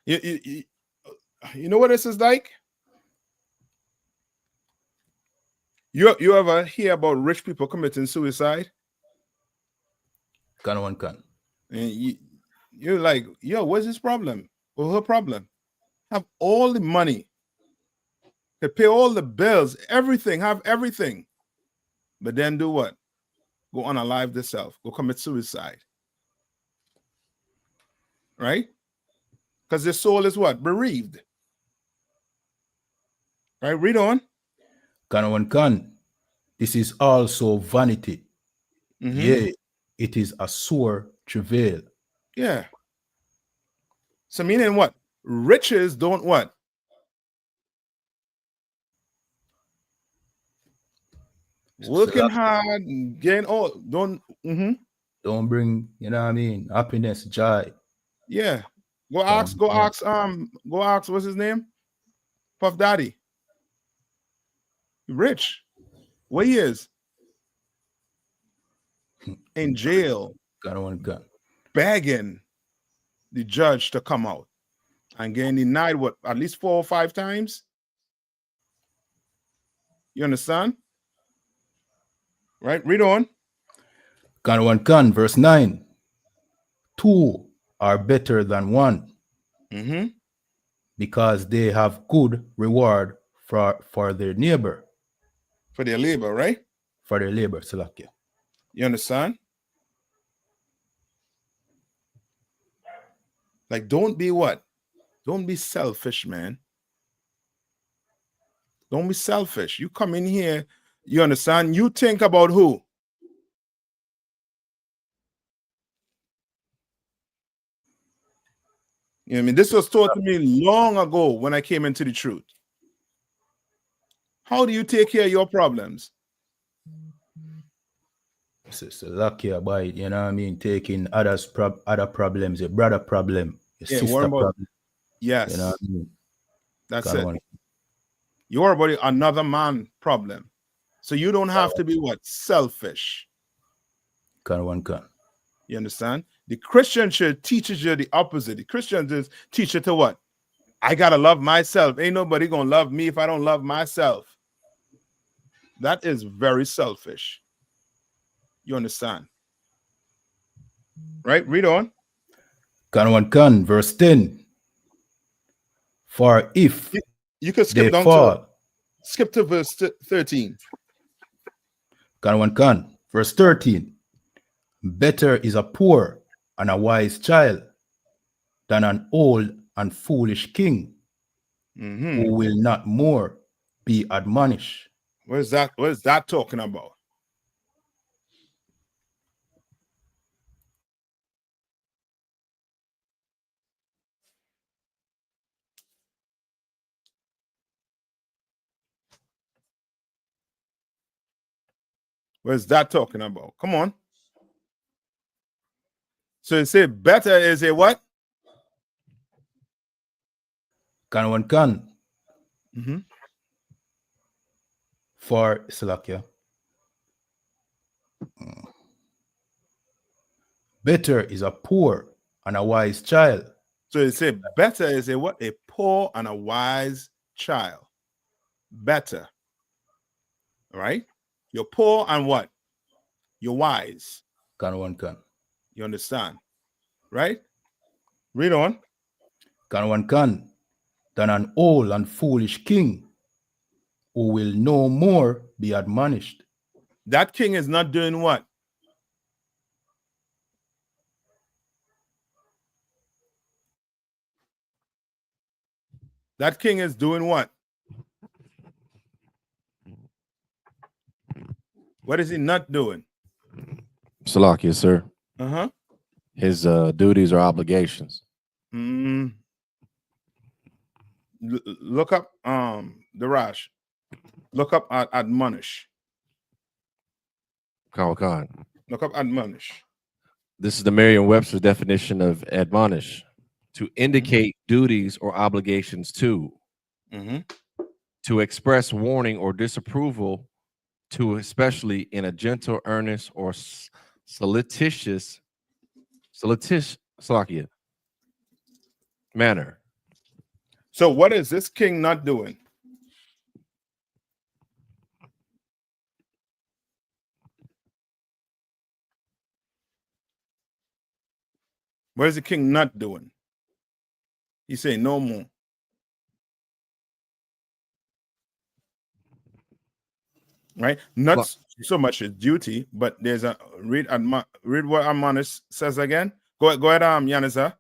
Speaker 6: You know what this is like? You ever hear about rich people committing suicide?
Speaker 8: Kind of one can.
Speaker 6: And you're like, yo, what's his problem? Or her problem? Have all the money. They pay all the bills, everything, have everything. But then do what? Go unalive themselves. Go commit suicide. Right? Because their soul is what? Bereaved. Right? Read on.
Speaker 8: Kind of one can. This is also vanity.
Speaker 6: Mm-hmm.
Speaker 8: Yea, it is a sore travail.
Speaker 6: Yeah. So meaning what? Riches don't what? Working hard, getting all don't
Speaker 8: don't bring, happiness, joy.
Speaker 6: Yeah. Go ask what's his name? Puff Daddy. Rich. Where he is? In jail.
Speaker 8: Got one gun.
Speaker 6: Begging the judge to come out. And getting denied what? At least 4 or 5 times? You understand? Right? Read on.
Speaker 8: Got one gun, verse 9. 2 are better than 1.
Speaker 6: Mm-hmm.
Speaker 8: Because they have good reward for their neighbor.
Speaker 6: For their labor, right?
Speaker 8: For their labor, Salakia.
Speaker 6: You understand? Like, don't be what? Don't be selfish, man. Don't be selfish. You come in here, you understand? You think about who? You know what I mean? This was taught to me long ago when I came into the truth. How do you take care of your problems?
Speaker 8: So lucky about it, you know what I mean? Taking other problems, your brother problem, your
Speaker 6: Yeah,
Speaker 8: sister
Speaker 6: what about
Speaker 8: problem.
Speaker 6: yes?
Speaker 8: You know what I mean?
Speaker 6: That's
Speaker 8: Kinda
Speaker 6: it.
Speaker 8: want-
Speaker 6: You worry about another man problem. So you don't have to be what? Selfish.
Speaker 8: kinda want can.
Speaker 6: You understand? The Christian should teaches you the opposite. The Christian just teach you to what? I gotta love myself. Ain't nobody gonna love me if I don't love myself. That is very selfish. You understand? Right? Read on.
Speaker 8: Kinda want can, verse 10. For if
Speaker 6: You could
Speaker 8: they
Speaker 6: skip down to
Speaker 8: fall,
Speaker 6: verse 13.
Speaker 8: kinda want can, verse 13. Better is a poor and a wise child than an old and foolish king who will not more be admonished.
Speaker 6: What is that talking about? What is that talking about? Come on. So it say better is a what?
Speaker 8: Can one can
Speaker 6: Mm-hmm.
Speaker 8: for Slakia. Better is a poor and a wise child.
Speaker 6: So it say better is a what? A poor and a wise child. Better. All right? You're poor and what? You're wise.
Speaker 8: Can one can.
Speaker 6: You understand? Right? Read on.
Speaker 8: Can one can than an old and foolish king who will no more be admonished.
Speaker 6: That king is not doing what? That king is doing what? What is he not doing?
Speaker 3: Salakia, sir.
Speaker 6: Uh-huh.
Speaker 3: His duties or obligations.
Speaker 6: Look up the Rash. Look up admonish.
Speaker 3: Khan.
Speaker 6: Look up admonish.
Speaker 3: This is the Merriam-Webster's definition of admonish: to indicate duties or obligations to, to express warning or disapproval to, especially in a gentle, earnest, or solicitous manner.
Speaker 6: So what is this king not doing? What is the king not doing? He say no more. Right? Not so much his duty, but there's a read what admonish says again. Go ahead, Yanisa.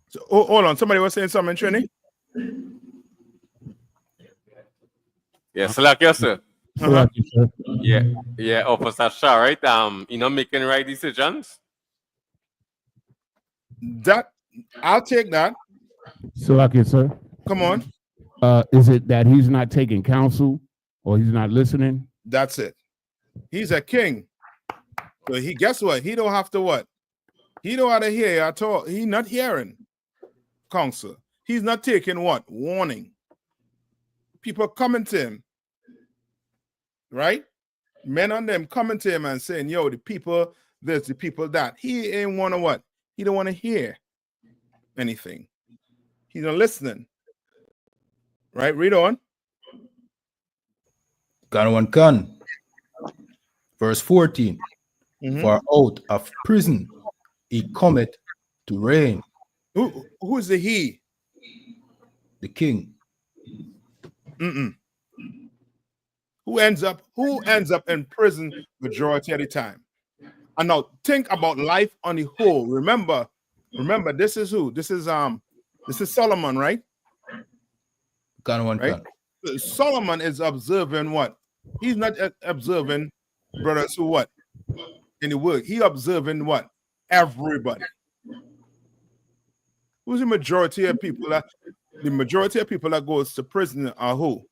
Speaker 6: So, hold on. Somebody was saying something, Trini?
Speaker 11: Yes, yes, sir. Yeah, Officer Shaw, right? Making right decisions.
Speaker 6: That I'll take that.
Speaker 2: Salakia, sir.
Speaker 6: Come on.
Speaker 2: Is it that he's not taking counsel or he's not listening?
Speaker 6: That's it. He's a king. So he guess what? He don't have to what? He don't have to hear at all. He's not hearing counsel. He's not taking what? Warning. People coming to him. Right? Men on them coming to him and saying, yo, the people this, the people that. He ain't want to what? He don't want to hear anything. He's not listening. Right? Read on.
Speaker 8: Can one can. Verse 14. For out of prison he cometh to reign.
Speaker 6: Who is the he?
Speaker 8: The king.
Speaker 6: Who ends up in prison majority of the time? And now think about life on the whole. Remember, this is who? This is Solomon, right?
Speaker 8: Right?
Speaker 6: Solomon is observing what? He's not observing brothers who what? In the work. He observing what? Everybody. Who's the majority of people that the majority of people that goes to prison are who?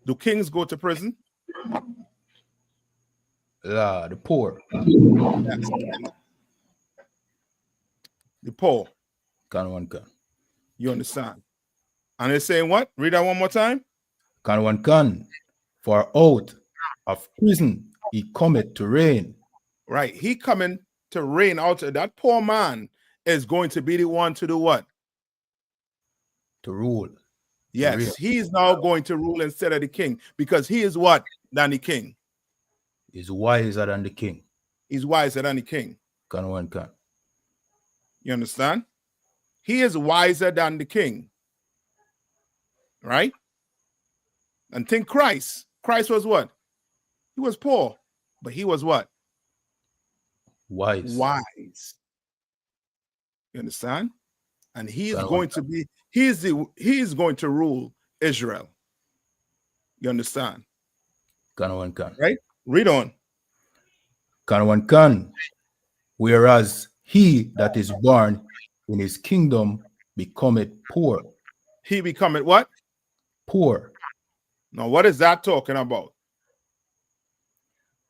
Speaker 6: Do kings go to prison?
Speaker 8: The poor.
Speaker 6: Yes. The poor.
Speaker 8: Can one can.
Speaker 6: You understand? And they're saying what? Read that one more time.
Speaker 8: Can one can. For out of prison he cometh to reign.
Speaker 6: Right. He coming to reign out. That poor man is going to be the one to do what?
Speaker 8: To rule.
Speaker 6: Yes, he is now going to rule instead of the king, because he is what? Than the king.
Speaker 8: He's wiser than the king.
Speaker 6: He's wiser than the king.
Speaker 8: Can one can.
Speaker 6: You understand? He is wiser than the king. Right? And think Christ. Christ was what? He was poor, but he was what?
Speaker 8: Wise.
Speaker 6: Wise. You understand? And he is going to be, he is going to rule Israel. You understand?
Speaker 8: Can one can.
Speaker 6: Right? Read on.
Speaker 8: Can one can. Whereas he that is born in his kingdom becometh poor.
Speaker 6: He becometh what?
Speaker 8: Poor.
Speaker 6: Now, what is that talking about?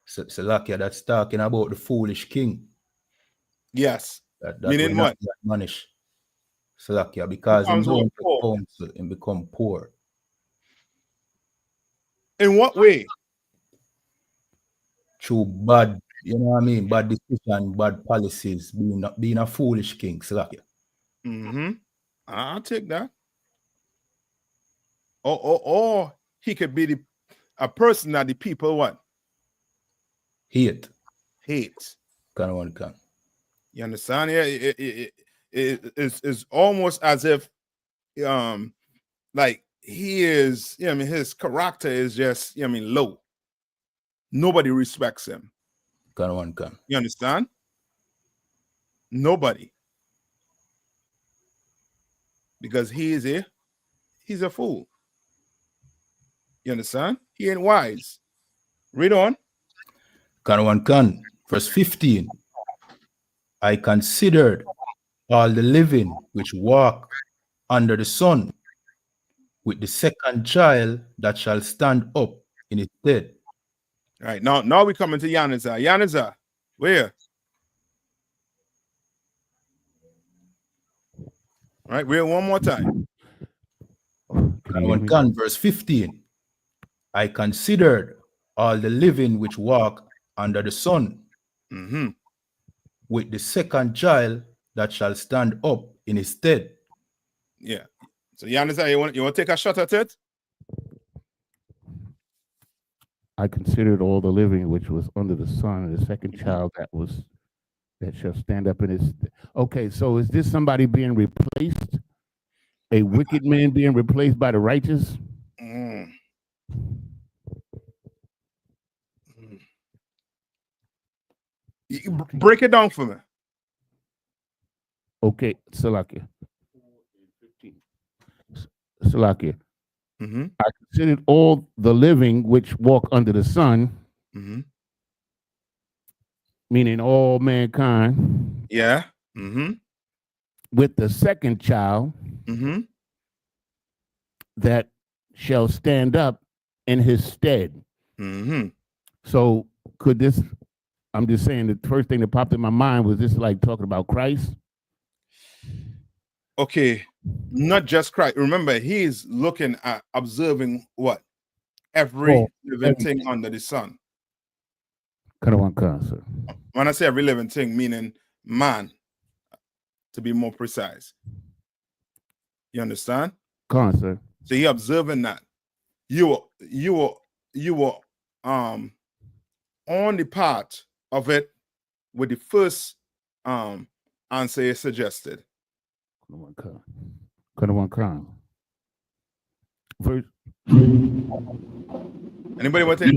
Speaker 8: Salakia, that's talking about the foolish king.
Speaker 6: Yes.
Speaker 8: That
Speaker 6: Meaning what?
Speaker 8: Admonish. Salakia, because he don't counsel and become poor.
Speaker 6: In what way?
Speaker 8: Through bad, you know what I mean, bad decision, bad policies, being a foolish king. Salakia.
Speaker 6: Mm-hmm. I'll take that. Or he could be a person that the people what?
Speaker 8: Hate.
Speaker 6: Can
Speaker 8: one can.
Speaker 6: You understand? Yeah, it's almost as if like he is, I mean, his character is just, low. Nobody respects him.
Speaker 8: Can one can.
Speaker 6: You understand? Nobody. Because he's a fool. You understand? He ain't wise. Read on.
Speaker 8: Can one can. Verse 15. I considered all the living which walk under the sun, with the second child that shall stand up in its stead.
Speaker 6: All right, now we come into Yanazar. Yanazar, where? All right, read one more time.
Speaker 8: Can, verse 15. I considered all the living which walk under the sun, with the second child that shall stand up in his stead.
Speaker 6: Yeah. So Yanazar, you want to take a shot at it?
Speaker 2: I considered all the living which was under the sun, and the second child that shall stand up in his. Okay, so is this somebody being replaced? A wicked man being replaced by the righteous?
Speaker 6: Break it down for me.
Speaker 2: Okay, Salakia. Salakia. I considered all the living which walk under the sun, meaning all mankind.
Speaker 6: Yeah.
Speaker 2: With the second child that shall stand up in his stead. So could this, I'm just saying, the first thing that popped in my mind was this like talking about Christ?
Speaker 6: Okay, not just Christ. Remember, he is looking at observing what? Every living thing under the sun.
Speaker 2: Sir.
Speaker 6: When I say every living thing, meaning man, to be more precise. You understand?
Speaker 2: Sir.
Speaker 6: So he observing that. You were on the part of it with the first answer you suggested.
Speaker 2: Verse.
Speaker 6: Anybody want to take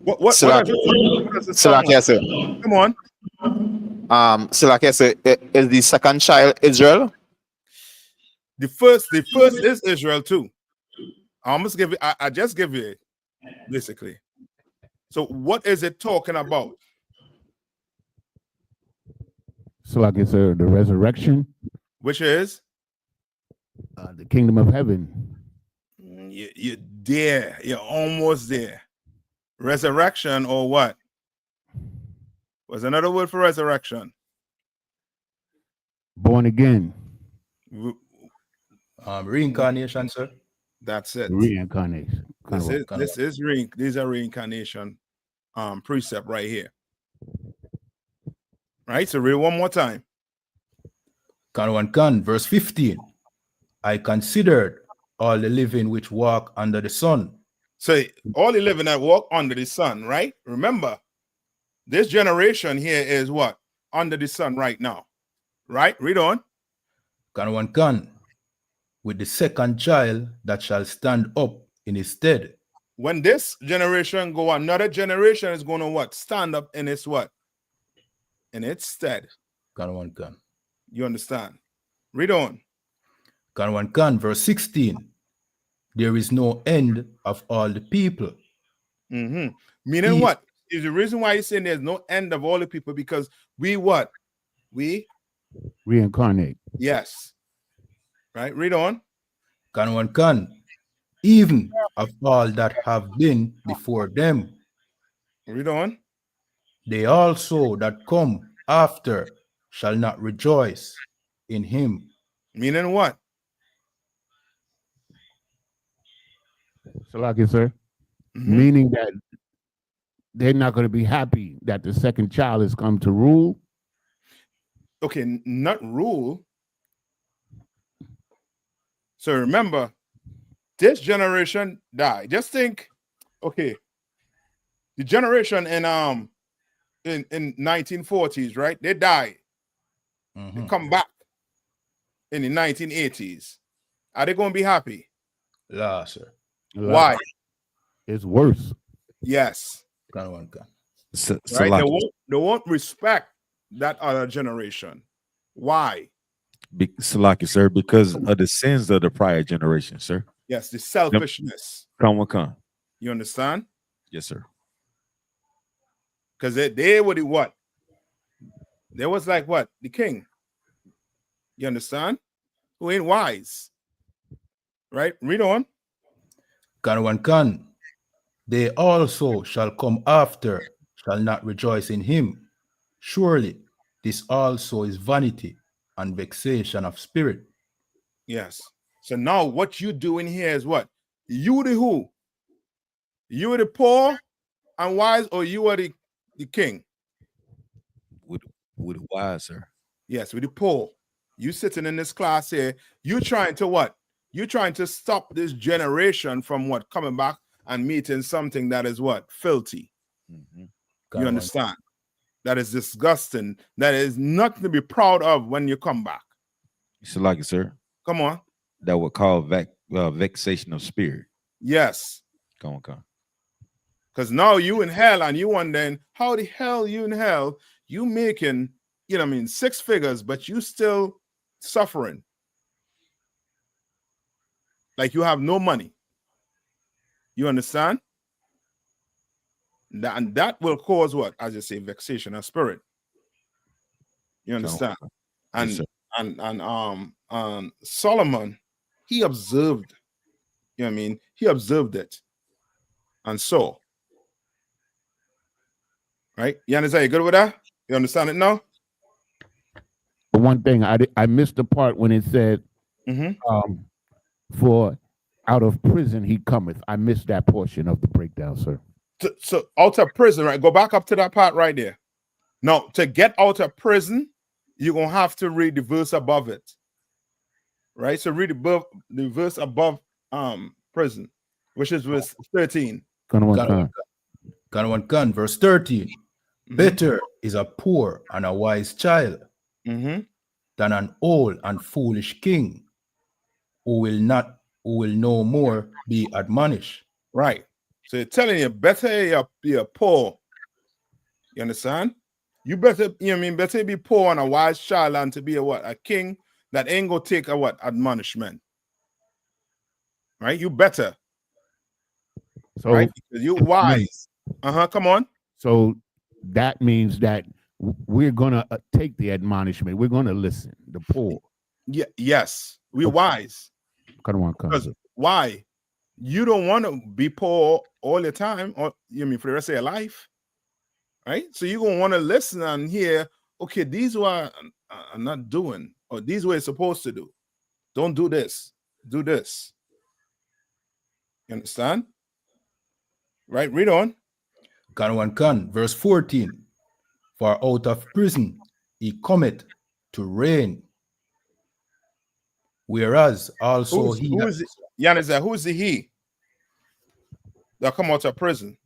Speaker 6: what
Speaker 12: Salakia, sir.
Speaker 6: Come on.
Speaker 12: Salakia, sir, is the second child Israel?
Speaker 6: The first is Israel too. I almost give it, I just give you it, basically. So what is it talking about?
Speaker 2: So like it's the resurrection,
Speaker 6: which is
Speaker 2: the kingdom of heaven.
Speaker 6: you're there. You're almost there. Resurrection or what? What's another word for resurrection?
Speaker 2: Born again.
Speaker 8: Reincarnation, sir.
Speaker 6: That's it.
Speaker 2: Reincarnation.
Speaker 6: These are reincarnation precept right here. Right? So read one more time.
Speaker 8: Verse 15. I considered all the living which walk under the sun.
Speaker 6: So all the living that walk under the sun, right? Remember, this generation here is what? Under the sun right now. Right? Read on.
Speaker 8: With the second child that shall stand up in his stead.
Speaker 6: When this generation go, another generation is going to what? Stand up in its what? In its stead. You understand? Read on.
Speaker 8: Verse 16. There is no end of all the people.
Speaker 6: Meaning what? Is the reason why he's saying there's no end of all the people, because we what? We
Speaker 2: reincarnate.
Speaker 6: Yes. Right? Read on.
Speaker 8: Even of all that have been before them.
Speaker 6: Read on.
Speaker 8: They also that come after shall not rejoice in him.
Speaker 6: Meaning what?
Speaker 2: So like it, sir. Meaning that they're not going to be happy that the second child has come to rule.
Speaker 6: Okay, not rule. So remember, this generation died. Just think, okay, the generation in 1940s, right? They died. They come back in the 1980s. Are they going to be happy?
Speaker 8: La, sir.
Speaker 6: Why?
Speaker 2: It's worse.
Speaker 6: Yes.
Speaker 3: So,
Speaker 6: Right?
Speaker 3: like,
Speaker 6: They won't respect that other generation. Why?
Speaker 1: Salaki, sir, because of the sins of the prior generation, sir.
Speaker 6: Yes, the selfishness.
Speaker 1: Come.
Speaker 6: You understand?
Speaker 1: Yes, sir.
Speaker 6: Because they were the what? They was like what? The king. You understand? Who ain't wise. Right? Read on.
Speaker 8: They also shall come after, shall not rejoice in him. Surely this also is vanity and vexation of spirit.
Speaker 6: Yes. So now what you doing here is what? You the who? You are the poor and wise, or you are the king?
Speaker 1: With the wise, sir.
Speaker 6: Yes, with the poor. You sitting in this class here, you trying to what? You trying to stop this generation from what? Coming back and meeting something that is what? Filthy. You understand? That is disgusting. That is nothing to be proud of when you come back.
Speaker 1: Salaki, sir.
Speaker 6: Come on.
Speaker 1: That would call vexation of spirit.
Speaker 6: Yes.
Speaker 1: Come.
Speaker 6: Because now you in hell and you wondering, how the hell you in hell? You making, you know what I mean, 6 figures, but you still suffering. Like you have no money. You understand? And that will cause what? As you say, vexation of spirit. You understand?
Speaker 1: Yes,
Speaker 6: And Solomon, he observed, you know what I mean? He observed it. And so, right? You understand? You good with that? You understand it now?
Speaker 2: But one thing, I missed the part when it said, for out of prison he cometh. I missed that portion of the breakdown, sir.
Speaker 6: So out of prison, right? Go back up to that part right there. Now, to get out of prison, you're going to have to read the verse above it. Right? So read the verse above prison, which is verse 13.
Speaker 8: Verse 13. Better is a poor and a wise child than an old and foolish king who will no more be admonished.
Speaker 6: Right. So you're telling you, better be a poor. You understand? You better, you know what I mean, better be poor and a wise child than to be a king that ain't gonna take a what? Admonishment. Right? You better.
Speaker 2: So
Speaker 6: right? Because you wise. Come on.
Speaker 2: So that means that we're gonna take the admonishment. We're gonna listen. The poor.
Speaker 6: Yeah, yes, we're
Speaker 2: Okay.
Speaker 6: wise.
Speaker 2: Because
Speaker 6: Because why? You don't want to be poor all the time, or you mean for the rest of your life, right? So you're gonna want to listen and hear, okay, these are not doing, or these were supposed to do. Don't do this. Do this. You understand? Right? Read on.
Speaker 8: Verse 14. For out of prison he cometh to reign. Whereas also
Speaker 6: Who is it? Yannis, who is the he that come out of prison?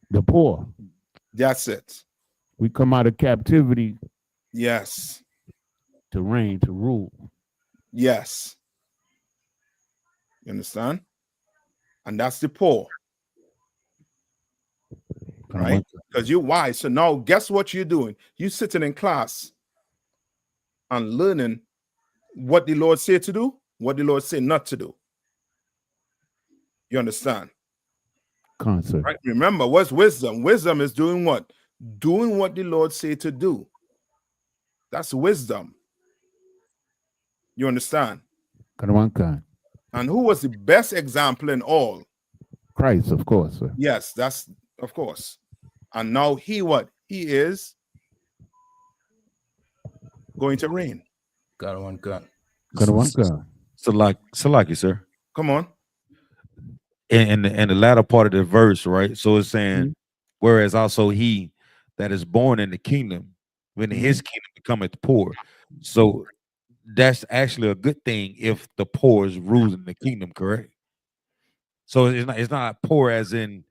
Speaker 2: the poor.
Speaker 6: That's it.
Speaker 2: We come out of captivity.
Speaker 6: Yes.
Speaker 2: To reign, to rule.
Speaker 6: Yes. You understand? And that's the poor. Right? Because you're wise. So now guess what you're doing? You're sitting in class and learning what the Lord said to do, what the Lord said not to do. You understand?
Speaker 2: Concert.
Speaker 6: Right? Remember, what's wisdom? Wisdom is doing what? Doing what the Lord said to do. That's wisdom. You understand? And who was the best example in all?
Speaker 2: Christ, of course, sir.
Speaker 6: Yes, that's of course. And now he what? He is going to reign.
Speaker 1: Salaki, sir.
Speaker 6: Come on.
Speaker 1: In the latter part of the verse, right? So it's saying, whereas also he that is born in the kingdom, when his kingdom becometh poor. So that's actually a good thing if the poor is ruling the kingdom, correct? So it's not poor as in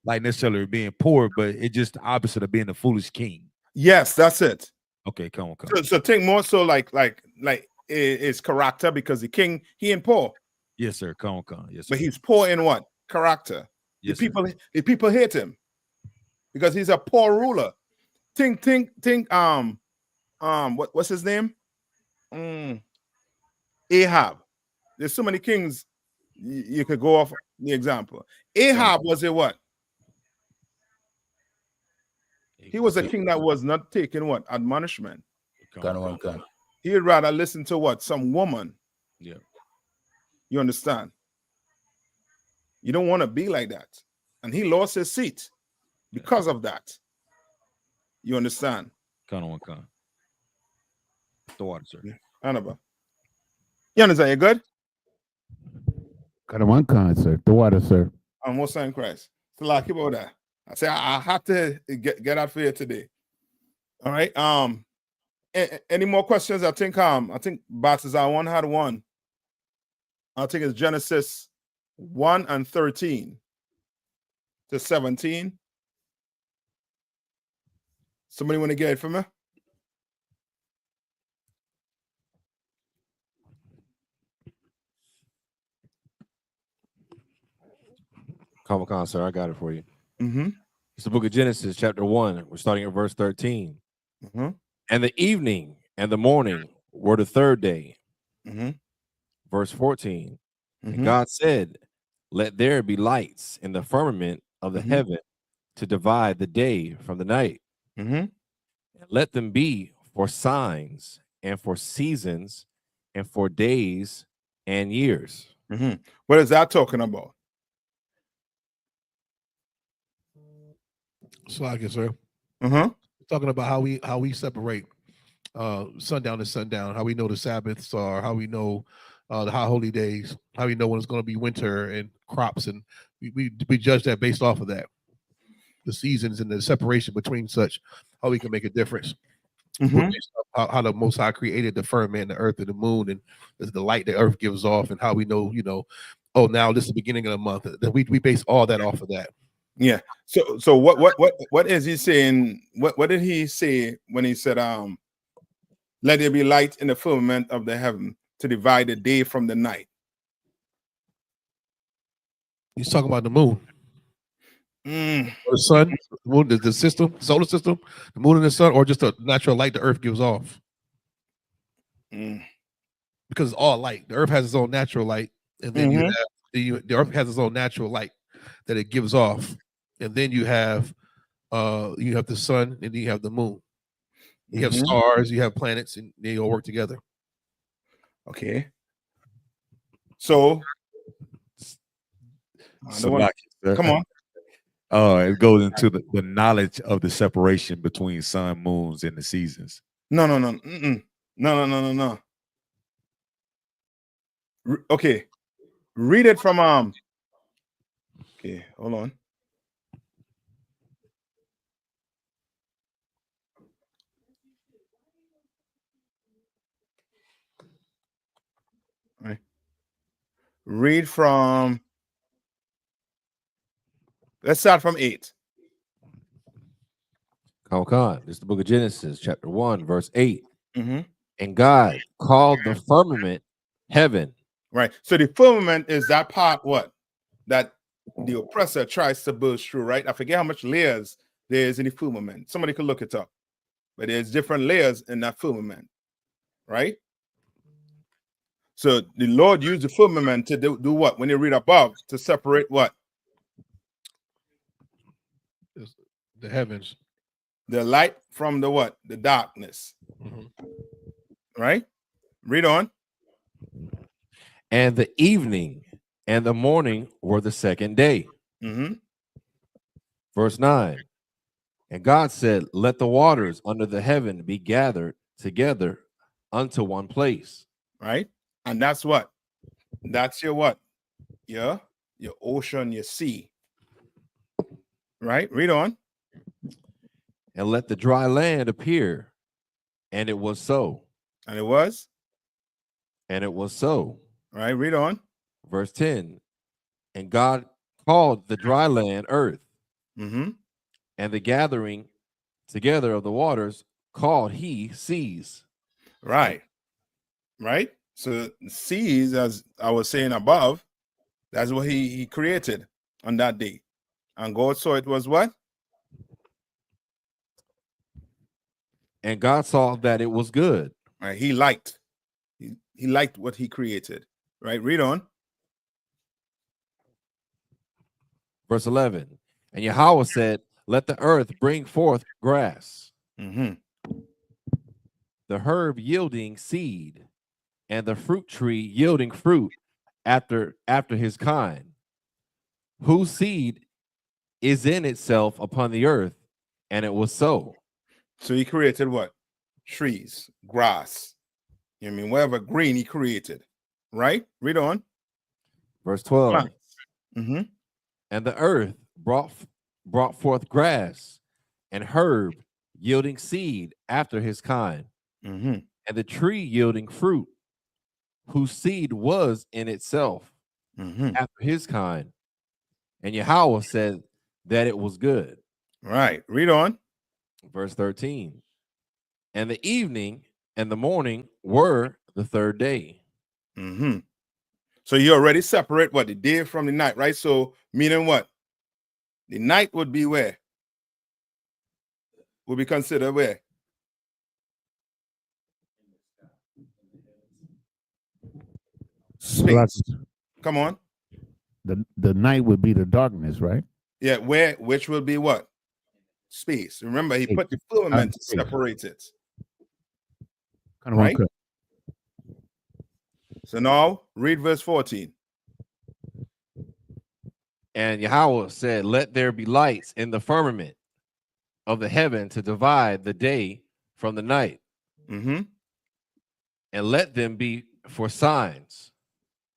Speaker 1: like necessarily being poor, but it's just the opposite of being a foolish king.
Speaker 6: Yes, that's it.
Speaker 1: Okay, come on.
Speaker 6: So think more so like his character, because the king, he ain't poor.
Speaker 1: Yes, sir. Come on. Yes, sir.
Speaker 6: But he's poor in what? Character.
Speaker 1: Yes,
Speaker 6: the people hate him because he's a poor ruler. Think. What's his name? Ahab. There's so many kings you could go off the example. Ahab was a what? He was a king that was not taking what? Admonishment. He'd rather listen to what? Some woman.
Speaker 1: Yeah.
Speaker 6: You understand? You don't want to be like that. And he lost his seat because of that. You understand?
Speaker 1: Come. The water, sir.
Speaker 6: Annabelle. You understand? You good?
Speaker 2: Sir. The water, sir.
Speaker 6: I'm most in Christ. So like about that. I say I have to get out for you today. All right. Any more questions? I think Balthazar 1 had one. I think it's Genesis 1 and 13 to 17. Somebody want to get it for me?
Speaker 3: Comic-Con, sir, I got it for you.
Speaker 6: It's
Speaker 3: the book of Genesis, chapter 1. We're starting at verse 13. And the evening and the morning were the third day. Verse 14. And God said, let there be lights in the firmament of the heaven to divide the day from the night. And let them be for signs and for seasons and for days and years.
Speaker 6: What is that talking about?
Speaker 9: Slide, sir. Talking about how we separate sundown to sundown, how we know the Sabbaths are, how we know the high holy days, how we know when it's going to be winter and crops, and we judge that based off of that, the seasons and the separation between such, how we can make a difference. How the Most High created the firmament, the earth, and the moon, and the light the earth gives off, and how we know, oh, now this is the beginning of the month. That we base all that off of that.
Speaker 6: Yeah. So what is he saying? What did he say when he said, let there be light in the firmament of the heaven to divide the day from the night?
Speaker 9: He's talking about the moon. Or the sun, the moon, the system, solar system, the moon and the sun, or just the natural light the earth gives off. Because it's all light. The earth has its own natural light, and then you have the earth has its own natural light that it gives off, and then you have the sun, and then you have the moon. You have
Speaker 6: Mhm.
Speaker 9: stars, you have planets, and they all work together.
Speaker 6: Okay. So, I don't want- come on.
Speaker 1: It goes into the knowledge of the separation between sun, moons, and the seasons.
Speaker 6: No. No. Okay. Read it from Okay, hold on. Right. Read from. Let's start from 8.
Speaker 3: This is the book of Genesis, chapter 1, verse 8.
Speaker 6: Mm-hmm.
Speaker 3: And God called the firmament heaven.
Speaker 6: Right. So the firmament is that part what? That the oppressor tries to burst through, right? I forget how much layers there is in the firmament. Somebody could look it up. But there's different layers in that firmament, right? So the Lord used the firmament to do what? When you read above, to separate what?
Speaker 9: The heavens.
Speaker 6: The light from the what? The darkness. Right? Read on.
Speaker 3: And the evening and the morning were the second day.
Speaker 6: Mm-hmm.
Speaker 3: Verse 9. And God said, let the waters under the heaven be gathered together unto one place.
Speaker 6: Right? And that's what? That's your what? Your ocean, your sea. Right? Read on.
Speaker 3: And let the dry land appear. And it was so.
Speaker 6: And it was?
Speaker 3: And it was so.
Speaker 6: Right? Read on.
Speaker 3: Verse 10. And God called the dry land earth.
Speaker 6: Mm-hmm.
Speaker 3: And the gathering together of the waters called he seas.
Speaker 6: Right. Right? So seas, as I was saying above, that's what he created on that day. And God saw it was what?
Speaker 3: And God saw that it was good.
Speaker 6: Right. He liked. He liked what he created. Right. Read on.
Speaker 3: Verse 11. And Yahweh said, let the earth bring forth grass,
Speaker 6: Mm-hmm.
Speaker 3: the herb yielding seed, and the fruit tree yielding fruit after his kind, whose seed is in itself upon the earth. And it was so.
Speaker 6: So he created what? Trees, grass. You know what I mean? Whatever green he created. Right? Read on.
Speaker 3: Verse 12.
Speaker 6: Mm-hmm.
Speaker 3: And the earth brought forth grass and herb yielding seed after his kind,
Speaker 6: Mm-hmm.
Speaker 3: and the tree yielding fruit, whose seed was in itself after his kind. And Yahweh said that it was good.
Speaker 6: Right. Read on.
Speaker 3: Verse 13. And the evening and the morning were the third day.
Speaker 6: Mm-hmm. So you already separate what? The day from the night, right? So meaning what? The night would be where? Would be considered where? Space. Come on.
Speaker 2: The night would be the darkness, right?
Speaker 6: Yeah, which will be what? Space. Remember, he put the firmament to separate it. Right? So now read verse 14.
Speaker 3: And Yahweh said, let there be lights in the firmament of the heaven to divide the day from the night.
Speaker 6: Mm-hmm.
Speaker 3: And let them be for signs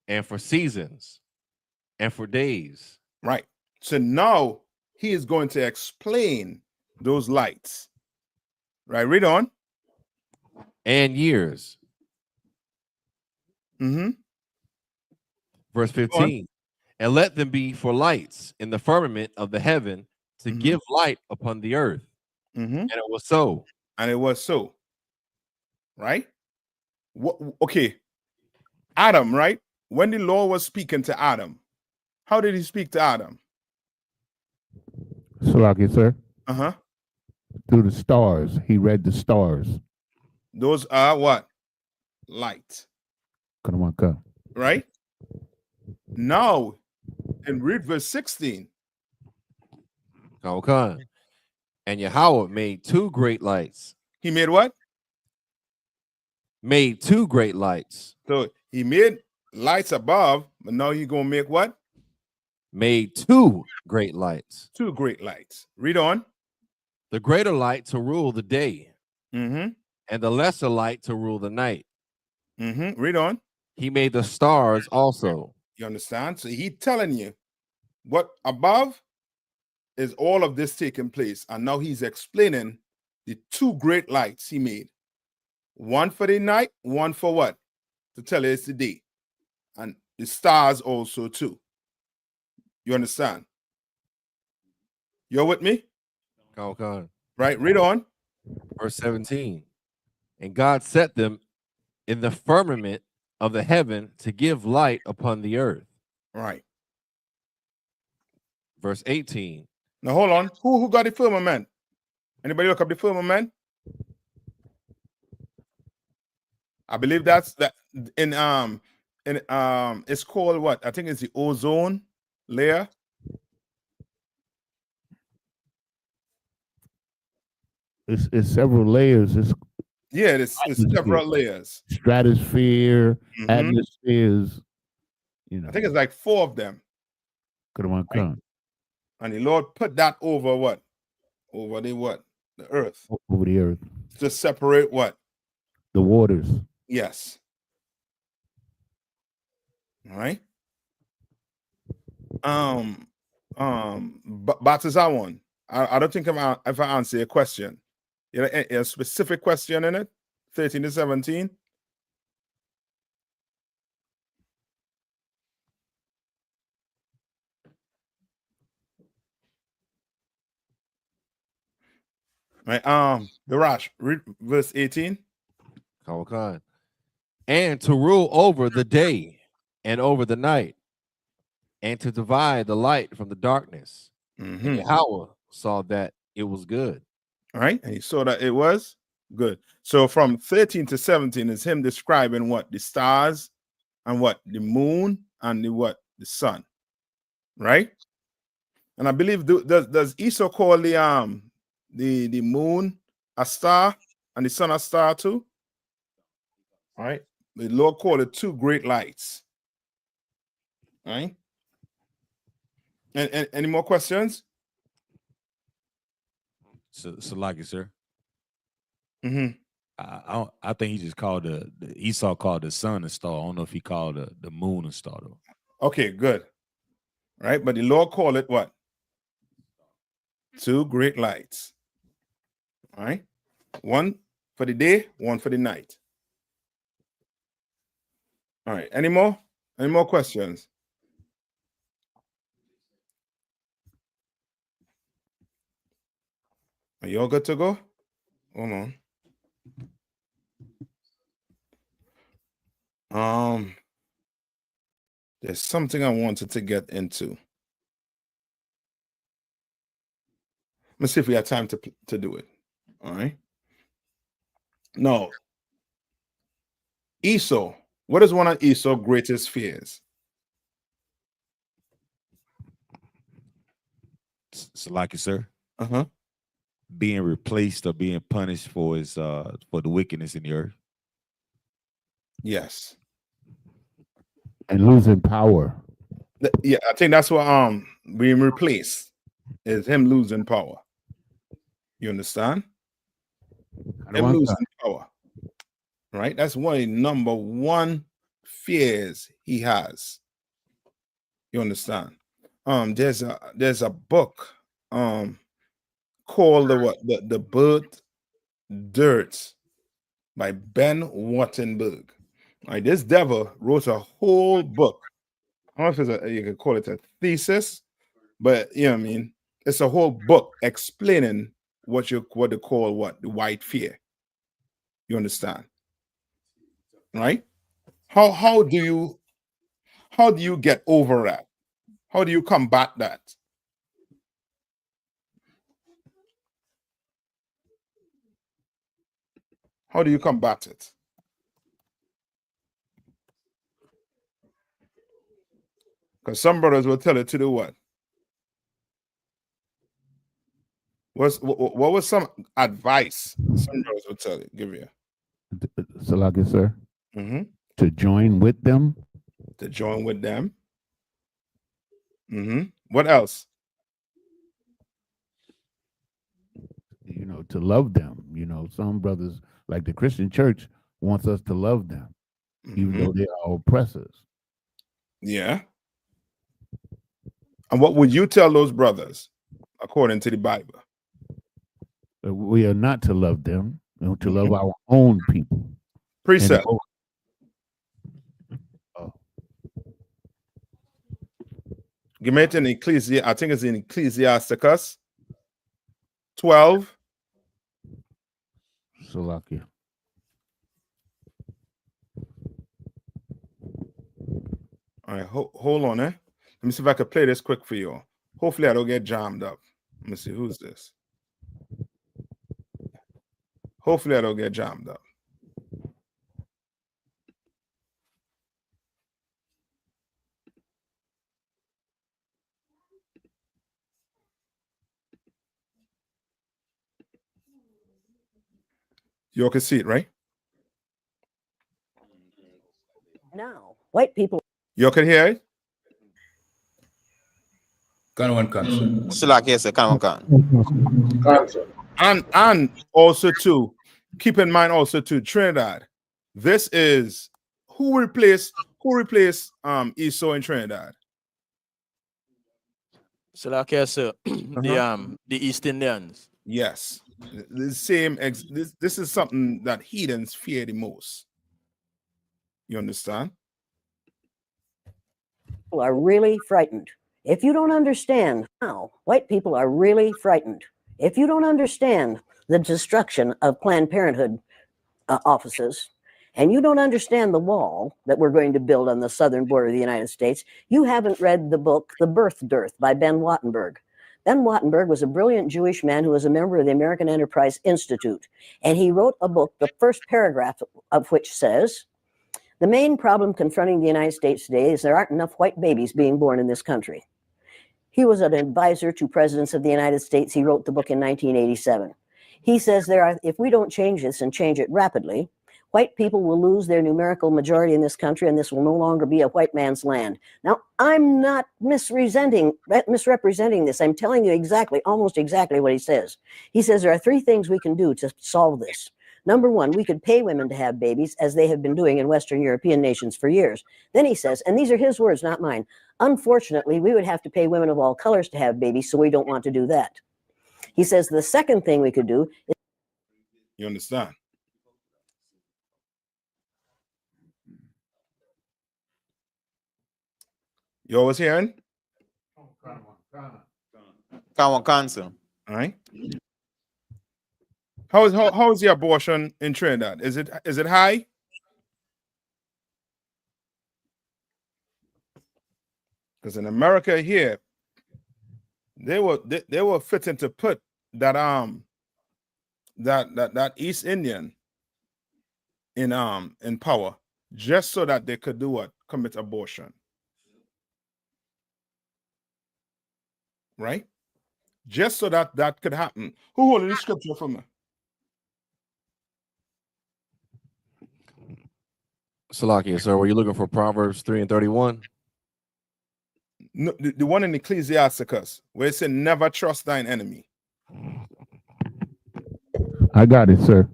Speaker 3: and for seasons and for days.
Speaker 6: Right. So now he is going to explain those lights. Right. Read on.
Speaker 3: And years.
Speaker 6: Mm-hmm.
Speaker 3: Verse 15. And let them be for lights in the firmament of the heaven to give light upon the earth.
Speaker 6: Mm-hmm.
Speaker 3: And it was so.
Speaker 6: And it was so. Right? Okay. Adam, right? When the Lord was speaking to Adam, how did he speak to Adam?
Speaker 2: Salaki, sir.
Speaker 6: Uh-huh.
Speaker 2: Through the stars. He read the stars.
Speaker 6: Those are what? Light.
Speaker 2: Right?
Speaker 6: Now, and read verse 16.
Speaker 3: And Yahweh made two great lights
Speaker 6: He made what?
Speaker 3: Made two great lights.
Speaker 6: So he made lights above, but now he gonna make what?
Speaker 3: Made two great lights.
Speaker 6: Two great lights. Read on.
Speaker 3: The greater light to rule the day,
Speaker 6: Mm-hmm.
Speaker 3: and the lesser light to rule the night.
Speaker 6: Mm-hmm. Read on.
Speaker 3: He made the stars also.
Speaker 6: You understand? So he telling you what above is all of this taking place. And now he's explaining the two great lights he made. One for the night, one for what? To tell you it's the day. And the stars also too. You understand? You're with me?
Speaker 3: Okay.
Speaker 6: Right? Read on.
Speaker 3: Verse 17. And God set them in the firmament of the heaven to give light upon the earth.
Speaker 6: Right.
Speaker 3: Verse 18.
Speaker 6: Now hold on. Who got the firmament? Anybody look up the firmament? I believe that's that in it's called what? I think it's the ozone layer.
Speaker 2: It's several layers. It's
Speaker 6: It's several layers.
Speaker 2: Stratosphere,
Speaker 6: Mhm.
Speaker 2: atmospheres. You know,
Speaker 6: I think it's like 4 of them.
Speaker 2: come on, come
Speaker 6: And the Lord put that over what? Over the what? The earth.
Speaker 2: over the earth,
Speaker 6: To separate what?
Speaker 2: the waters.
Speaker 6: Yes. All right. But Baptist one. I don't think if I answer a question. You know, a specific question in it, 13 to 17. Right. The Rash, read verse 18.
Speaker 3: Kawakan. And to rule over the day and over the night, and to divide the light from the darkness.
Speaker 6: Mm-hmm.
Speaker 3: And Yahweh saw that it was good.
Speaker 6: All right. And he saw that it was good. So from 13 to 17 is him describing what? The stars and what? The moon and the what? The sun. Right? And I believe does Esau call the moon a star and the sun a star too? All right. The Lord called it two great lights. All right. And any more questions?
Speaker 1: So like it, sir.
Speaker 6: Mm-hmm.
Speaker 1: I think he just called the Esau called the sun a star. I don't know if he called the moon a star though.
Speaker 6: Okay, good. Right, but the Lord called it what? Two great lights. All right. One for the day, one for the night. All right. Any more? Any more questions? Are you all good to go? Hold on. There's something I wanted to get into. Let's see if we have time to do it. All right. No. Esau. What is one of Esau's greatest fears?
Speaker 1: So like it, sir.
Speaker 6: Uh-huh.
Speaker 1: Being replaced or being punished for his for the wickedness in the earth.
Speaker 6: Yes.
Speaker 2: And losing power.
Speaker 6: Yeah, I think that's what being replaced is him losing power. You understand? Him losing power. Right? That's one of the number one fears he has. You understand? There's a book called the Bird Dirt by Ben Wattenberg. Right, this devil wrote a whole book. I don't know if you could call it a thesis, but you know what I mean. It's a whole book explaining what they call the white fear. You understand? Right? How do you get over that? How do you combat that? How do you combat it? Because some brothers will tell it to do what? What was some advice some brothers would tell you, give you?
Speaker 2: Salaki, sir.
Speaker 6: Mm-hmm.
Speaker 2: To join with them.
Speaker 6: To join with them. Mm-hmm. What else?
Speaker 2: You know, to love them. You know, some brothers, like the Christian church, wants us to love them, even though they are oppressors.
Speaker 6: Yeah. And what would you tell those brothers, according to the Bible?
Speaker 2: We are not to love them, you know, to love our own people.
Speaker 6: Precept. Give me it in Ecclesiastes. I think it's in Ecclesiasticus 12.
Speaker 2: Salakia.
Speaker 6: All right, hold on, Let me see if I can play this quick for you. Hopefully, I don't get jammed up. Let me see, who's this? Hopefully, I don't get jammed up. You can see it, right?
Speaker 13: Now, white people.
Speaker 6: You can hear it? And also too, keep in mind also too, Trinidad. This is who replaced I.S.U.P.K in Trinidad.
Speaker 7: Salakia, sir. The East Indians.
Speaker 6: Yes. The same this is something that heathens fear the most. You understand?
Speaker 13: People are really frightened. If you don't understand how white people are really frightened, if you don't understand the destruction of Planned Parenthood offices, and you don't understand the wall that we're going to build on the southern border of the United States, you haven't read the book, The Birth Dearth by Ben Wattenberg. Ben Wattenberg was a brilliant Jewish man who was a member of the American Enterprise Institute. And he wrote a book, the first paragraph of which says, the main problem confronting the United States today is there aren't enough white babies being born in this country. He was an advisor to presidents of the United States. He wrote the book in 1987. He says if we don't change this and change it rapidly, white people will lose their numerical majority in this country, and this will no longer be a white man's land. Now, I'm not misrepresenting this. I'm telling you almost exactly what he says. He says there are three things we can do to solve this. Number one, we could pay women to have babies, as they have been doing in Western European nations for years. Then he says, and these are his words, not mine, unfortunately, we would have to pay women of all colors to have babies, so we don't want to do that. He says the second thing we could do is...
Speaker 6: You understand? You always hearing?
Speaker 12: Cancel.
Speaker 6: All right. How is the abortion in Trinidad? Is it high? Because in America here, they were fitting to put that East Indian in power just so that they could do what? Commit abortion. Right? Just so that could happen. Who holding the scripture for me?
Speaker 3: Salakia, sir, were you looking for Proverbs 3 and 31?
Speaker 6: No, the one in Ecclesiasticus, where it said, never trust thine enemy.
Speaker 2: I got it, sir.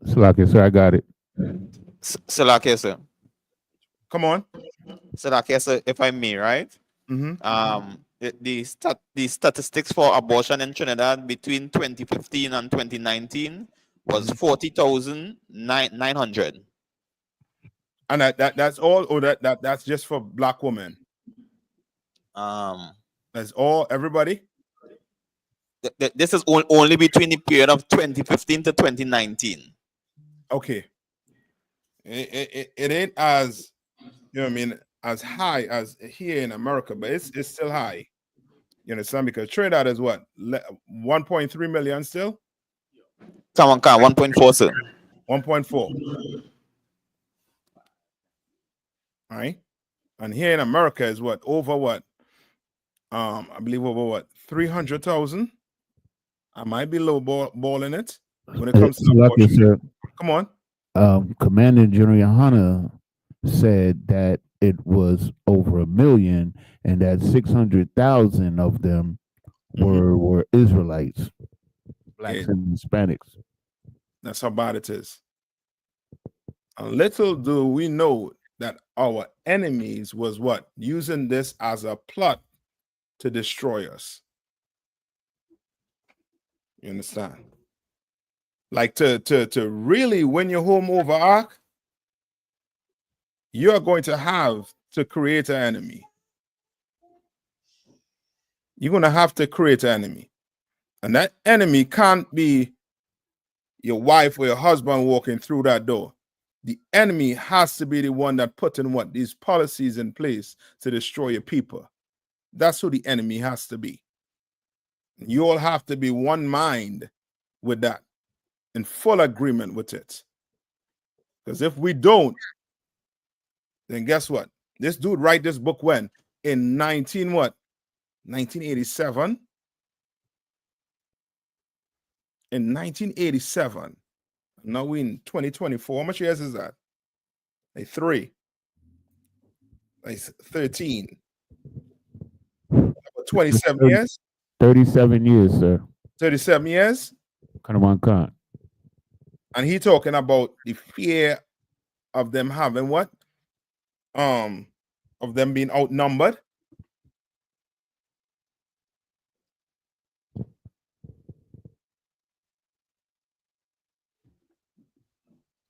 Speaker 2: Salakia, sir, I got it.
Speaker 12: Salakia, sir.
Speaker 6: Come on.
Speaker 12: Salakia, sir, if I may, right?
Speaker 6: Mm-hmm.
Speaker 12: The statistics for abortion in Trinidad between 2015 and 2019 was 40,900.
Speaker 6: And that's all, or that's just for black women? That's all, everybody?
Speaker 12: This is only between the period of 2015 to 2019.
Speaker 6: Okay. It ain't as, you know what I mean, as high as here in America, but it's still high. You understand? Because Trinidad is what? 1.3 million still?
Speaker 12: Come on, 1.4, sir.
Speaker 6: 1.4. All right. And here in America is what? Over what? I believe over what 300,000. I might be low balling it when it comes to
Speaker 2: Lucky, sir.
Speaker 6: Come on.
Speaker 2: Commander General YAHANNA said that it was over 1 million and that 600,000 of them were Israelites, blacks and Hispanics.
Speaker 6: That's how bad it is. Little do we know that our enemies was what? Using this as a plot to destroy us. You understand? Like to really win your home over Ark, you are going to have to create an enemy. You're going to have to create an enemy. And that enemy can't be your wife or your husband walking through that door. The enemy has to be the one that putting what? These policies in place to destroy your people. That's who the enemy has to be. You all have to be one mind with that, in full agreement with it. Because if we don't, then guess what? This dude write this book when? In 1987? In 1987. Now we in 2024. How much years is that? Like 3. Like 13. 27 years?
Speaker 2: 37 years, sir.
Speaker 6: 37 years?
Speaker 2: Khan.
Speaker 6: And he talking about the fear of them having what? Of them being outnumbered.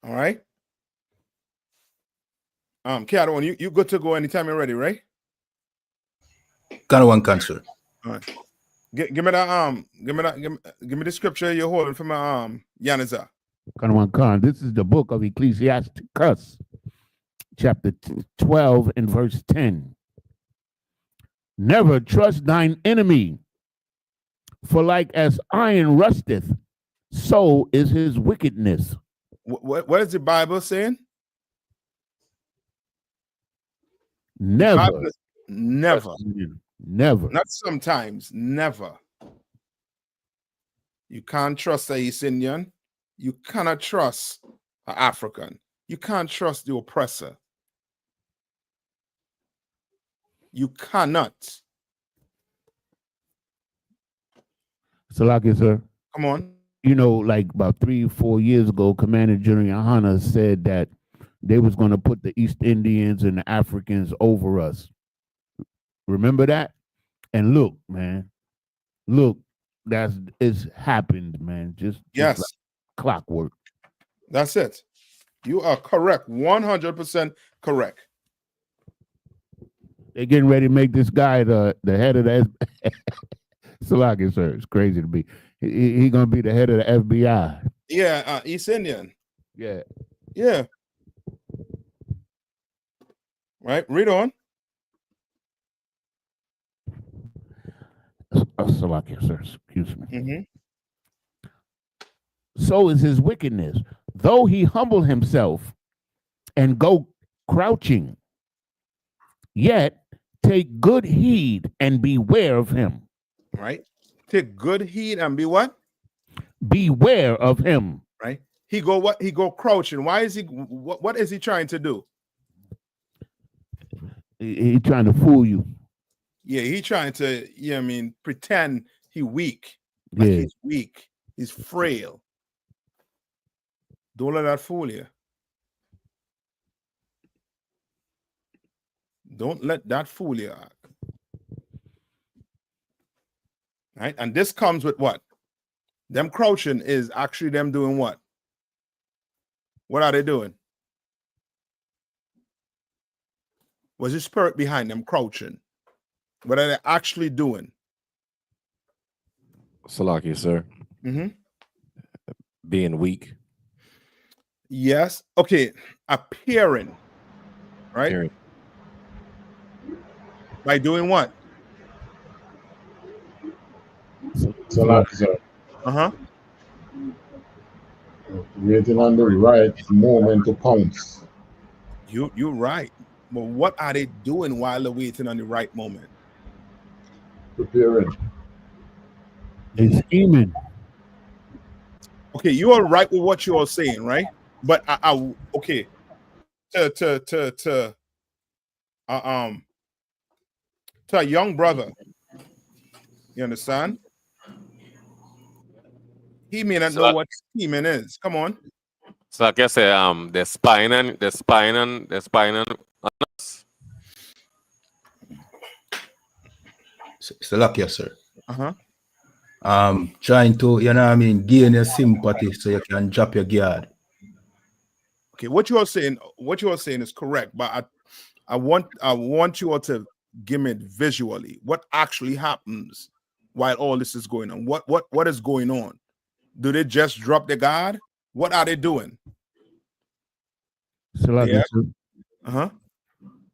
Speaker 6: All right. Kiara, you good to go anytime you're ready, right?
Speaker 8: Got one cancer.
Speaker 6: All right. Give me that give me the scripture you're holding for my Yaniza.
Speaker 2: Khan. This is the book of Ecclesiasticus, chapter 12 and verse 10. Never trust thine enemy, for like as iron rusteth, so is his wickedness.
Speaker 6: What is the Bible saying?
Speaker 2: Never.
Speaker 6: Never.
Speaker 2: Never.
Speaker 6: Not sometimes. Never. You can't trust a East Indian. You cannot trust an African. You can't trust the oppressor. You cannot.
Speaker 2: Salaki, sir.
Speaker 6: Come on.
Speaker 2: You know, like about 3 or 4 years ago, Commander General YAHANNA said that they was going to put the East Indians and the Africans over us. Remember that? And look, man, it's happened, man. Just
Speaker 6: yes,
Speaker 2: like clockwork.
Speaker 6: That's it. You are correct, 100% correct.
Speaker 2: They're getting ready to make this guy the head of the Salaki, sir. It's crazy to be. He gonna be the head of the FBI.
Speaker 6: Yeah, East Indian.
Speaker 2: Yeah.
Speaker 6: Yeah. Right. Read on.
Speaker 2: Salaki, sir. Excuse me. So is his wickedness, though he humble himself and go crouching. Yet take good heed and beware of him.
Speaker 6: Right. Take good heed and be what?
Speaker 2: Beware of him.
Speaker 6: Right. He go what? He go crouching. Why is he? What is he trying to do?
Speaker 2: He trying to fool you.
Speaker 6: Yeah, he trying to. Yeah, I mean, pretend he weak. Like he's weak. He's frail. Don't let that fool you. Don't let that fool you. Right, and this comes with what? Them crouching is actually them doing what? What are they doing? What's the spirit behind them crouching? What are they actually doing?
Speaker 3: Salaki, sir. Being weak.
Speaker 6: Yes. Okay. Appearing. Right?
Speaker 3: Appearing.
Speaker 6: By doing what?
Speaker 5: Salaki, sir. Waiting on the right moment to pounce.
Speaker 6: You're right. But what are they doing while they're waiting on the right moment?
Speaker 5: preparing.
Speaker 2: They scheming.
Speaker 6: Okay, you are right with what you are saying, right? But okay, to a young brother, you understand? He may not know what scheming is. Come on.
Speaker 11: So like I say, they're spying on us.
Speaker 8: It's a luck, yes, sir.
Speaker 6: Uh-huh.
Speaker 8: Trying to, you know what I mean, gain your sympathy so you can drop your guard.
Speaker 6: Okay, what you are saying is correct, but I want you all to give me it visually. What actually happens while all this is going on? What is going on? Do they just drop the guard? What are they doing?
Speaker 2: So like,
Speaker 6: Yeah. Uh-huh.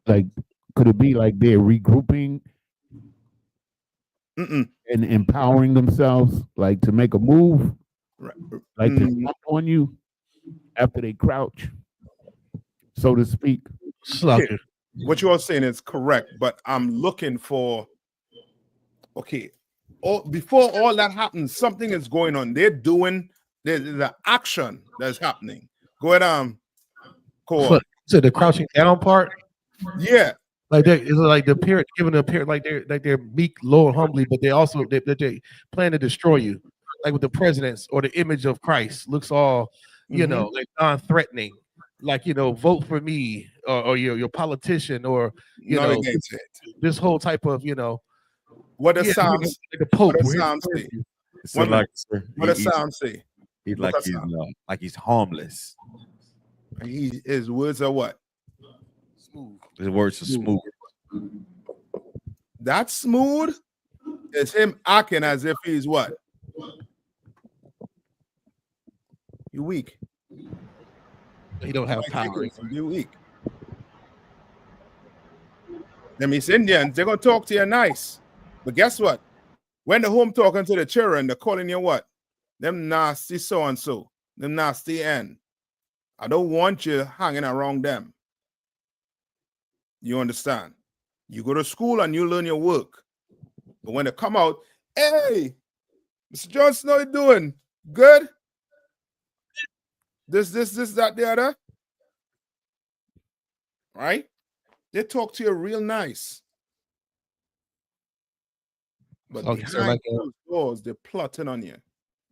Speaker 2: Like, could it be like they're regrouping
Speaker 6: and
Speaker 2: empowering themselves, like to make a move, like to jump on you after they crouch, so to speak?
Speaker 6: Okay. What you are saying is correct, but I'm looking for, before all that happens, something is going on. They're doing the action that's happening. Go ahead, Cole.
Speaker 9: So the crouching down part,
Speaker 6: yeah,
Speaker 9: like they, it's like the appearance, giving the appearance like they're meek, low, and humbly, but they also they plan to destroy you, like with the presidents or the image of Christ looks all, you know, like non-threatening, like, you know, vote for me or your politician or you
Speaker 6: Not
Speaker 9: know
Speaker 6: against it.
Speaker 9: This whole type of, you know,
Speaker 6: what does Psalms
Speaker 9: like the Pope?
Speaker 6: What does Psalms say?
Speaker 1: So like,
Speaker 6: What does Psalms say?
Speaker 1: He's like he's harmless.
Speaker 6: His words are what?
Speaker 9: Smooth.
Speaker 1: His words are smooth.
Speaker 6: That smooth is him acting as if he's what? You weak.
Speaker 9: He don't have power.
Speaker 6: You weak. Them East Indians, they're gonna talk to you nice. But guess what? When they're home talking to the children, they're calling you what? Them nasty so and so, them nasty end. I don't want you hanging around them. You understand? You go to school and you learn your work. But when they come out, hey, Mr. Johnson, how you doing? Good? This, that, the other. Right? They talk to you real nice. But
Speaker 9: Okay, so
Speaker 6: behind
Speaker 9: like
Speaker 6: those doors, they're plotting on you.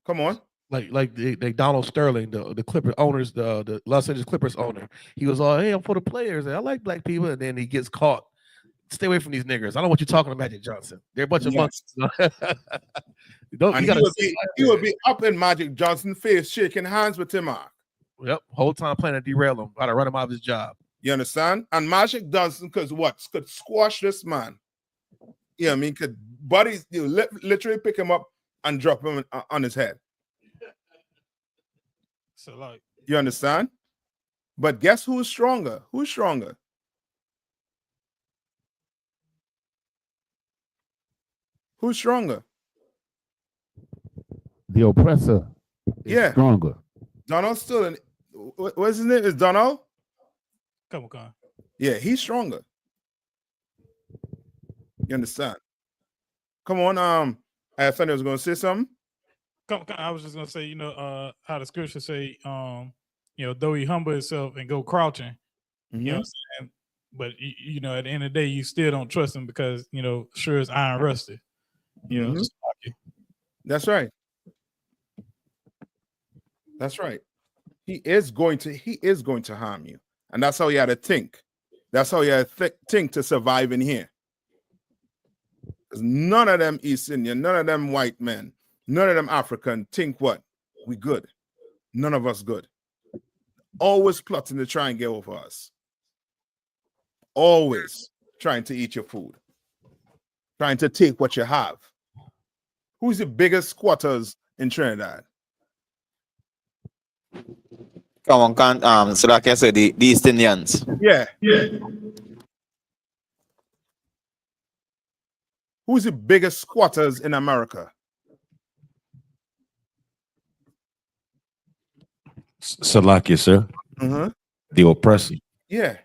Speaker 6: Come on.
Speaker 9: Like Donald Sterling, the Clippers owners, the Los Angeles Clippers owner. He was all, hey, I'm for the players. I like black people. And then he gets caught. Stay away from these niggers. I don't want you talking to Magic Johnson. They're a bunch of monkeys.
Speaker 6: He would be up in Magic Johnson's face, shaking hands with him.
Speaker 9: Yep. Whole time planning to derail him, try to run him out of his job.
Speaker 6: You understand? And Magic Johnson could squash this man. Yeah, I mean, could buddies literally pick him up and drop him on his head.
Speaker 14: So like,
Speaker 6: you understand? But guess who's stronger? Who's stronger? Who's stronger?
Speaker 2: The oppressor is stronger.
Speaker 6: Donald still, what's his name? Is Donald?
Speaker 14: come on.
Speaker 6: Yeah, he's stronger. You understand? Come on, I thought I was gonna say something.
Speaker 14: I was just gonna say, you know, how the scripture say, you know, though he humble himself and go crouching, you know what I'm saying? But you know, at the end of the day, you still don't trust him because, you know, sure as iron rusted. You know, just like it.
Speaker 6: That's right. That's right. He is going to harm you. And that's how you had to think. That's how you had to think to survive in here. Because none of them East Indian, none of them white men, none of them African think what? We good. None of us good. Always plotting to try and get over us. Always trying to eat your food. Trying to take what you have. Who's the biggest squatters in Trinidad?
Speaker 12: Come on, so like I said, the East Indians.
Speaker 6: Yeah. Who's the biggest squatters in America?
Speaker 1: Salakia, sir. The oppressor.
Speaker 6: Yeah.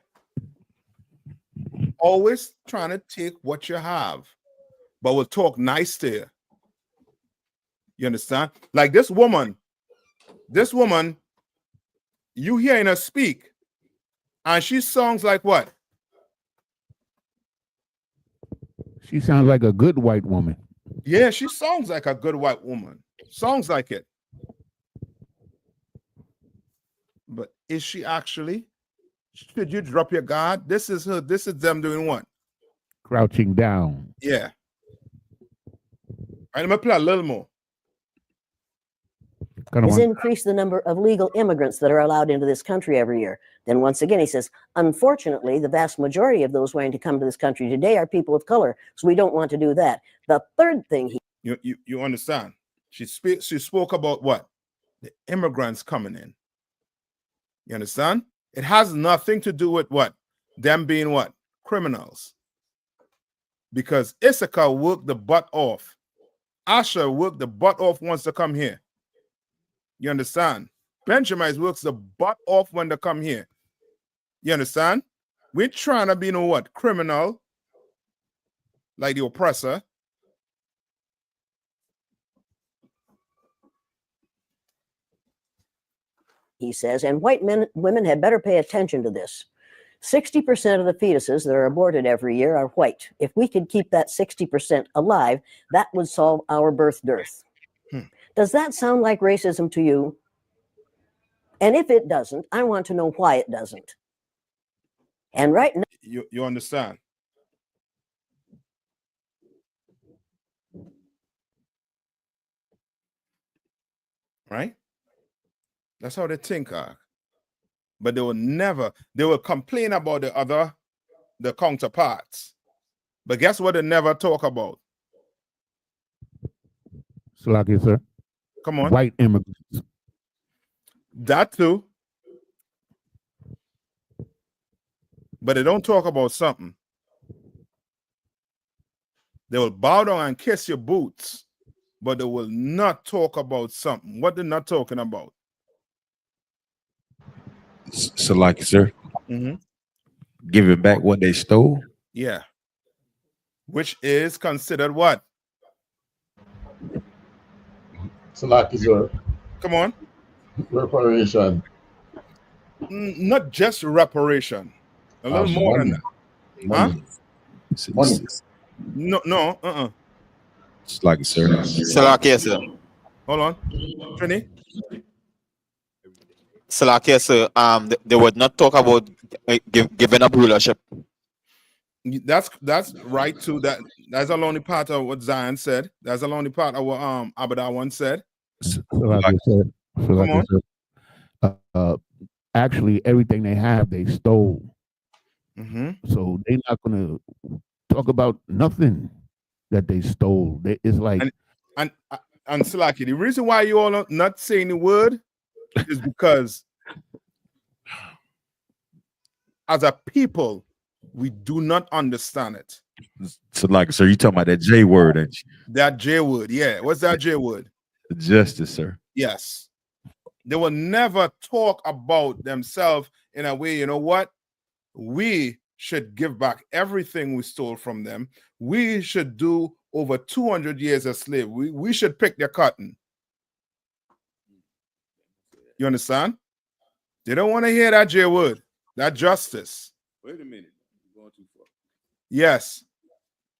Speaker 6: Always trying to take what you have. but will talk nice to you. You understand? Like this woman, you hearing her speak, and she sounds like what?
Speaker 2: She sounds like a good white woman.
Speaker 6: Yeah, she sounds like a good white woman. Sounds like it. But is she actually? Should you drop your guard? This is her. This is them doing what?
Speaker 2: Crouching down.
Speaker 6: Yeah. All right, let me play a little more.
Speaker 13: Has increased the number of legal immigrants that are allowed into this country every year. Then once again, he says, unfortunately, the vast majority of those wanting to come to this country today are people of color, so we don't want to do that. The third thing
Speaker 6: you understand? She spoke about what? The immigrants coming in. You understand? It has nothing to do with what? Them being what? Criminals. Because Issachar worked the butt off. Asher worked the butt off wants to come here. You understand? Benjamin works the butt off when they come here. You understand? We're trying to be, what? Criminal. Like the oppressor.
Speaker 13: he says, and white women had better pay attention to this. 60% of the fetuses that are aborted every year are white. If we could keep that 60% alive, that would solve our birth dearth. Does that sound like racism to you? And if it doesn't, I want to know why it doesn't. And right now,
Speaker 6: you understand? Right? That's how they think. But they will complain about the counterparts. But guess what they never talk about?
Speaker 2: Salaki, sir.
Speaker 6: Come on.
Speaker 2: White immigrants.
Speaker 6: That too. But they don't talk about something. They will bow down and kiss your boots, but they will not talk about something. What they're not talking about?
Speaker 3: Salaki, sir.
Speaker 6: Mm-hmm.
Speaker 3: Giving back what they stole.
Speaker 6: Yeah. Which is considered what?
Speaker 5: Salaki, sir.
Speaker 6: Come on.
Speaker 5: Reparation.
Speaker 6: Not just reparation. A little more than that.
Speaker 5: Money.
Speaker 6: Huh?
Speaker 5: Money.
Speaker 6: No.
Speaker 3: Salaki, sir.
Speaker 12: Salaki, sir.
Speaker 6: Hold on. Trini?
Speaker 12: Salaki, sir. They would not talk about giving up rulership.
Speaker 6: That's right too. That's the only part of what Zion said. That's the only part of what Abada once said.
Speaker 2: Salaki, sir. Salaki, sir. Actually, everything they have, they stole.
Speaker 6: Mm-hmm.
Speaker 2: So they're not going to talk about nothing that they stole. It's like
Speaker 6: and Salaki, the reason why you all are not saying the word is because as a people, we do not understand it.
Speaker 3: Salaki, sir, you talking about that J word, ain't you?
Speaker 6: That J word, yeah. What's that J word?
Speaker 3: Justice, sir.
Speaker 6: Yes. They will never talk about themselves in a way, you know what? We should give back everything we stole from them. We should do over 200 years of slavery. We should pick their cotton. You understand? They don't want to hear that J word, that justice.
Speaker 1: Wait a minute. You're going too far.
Speaker 6: Yes.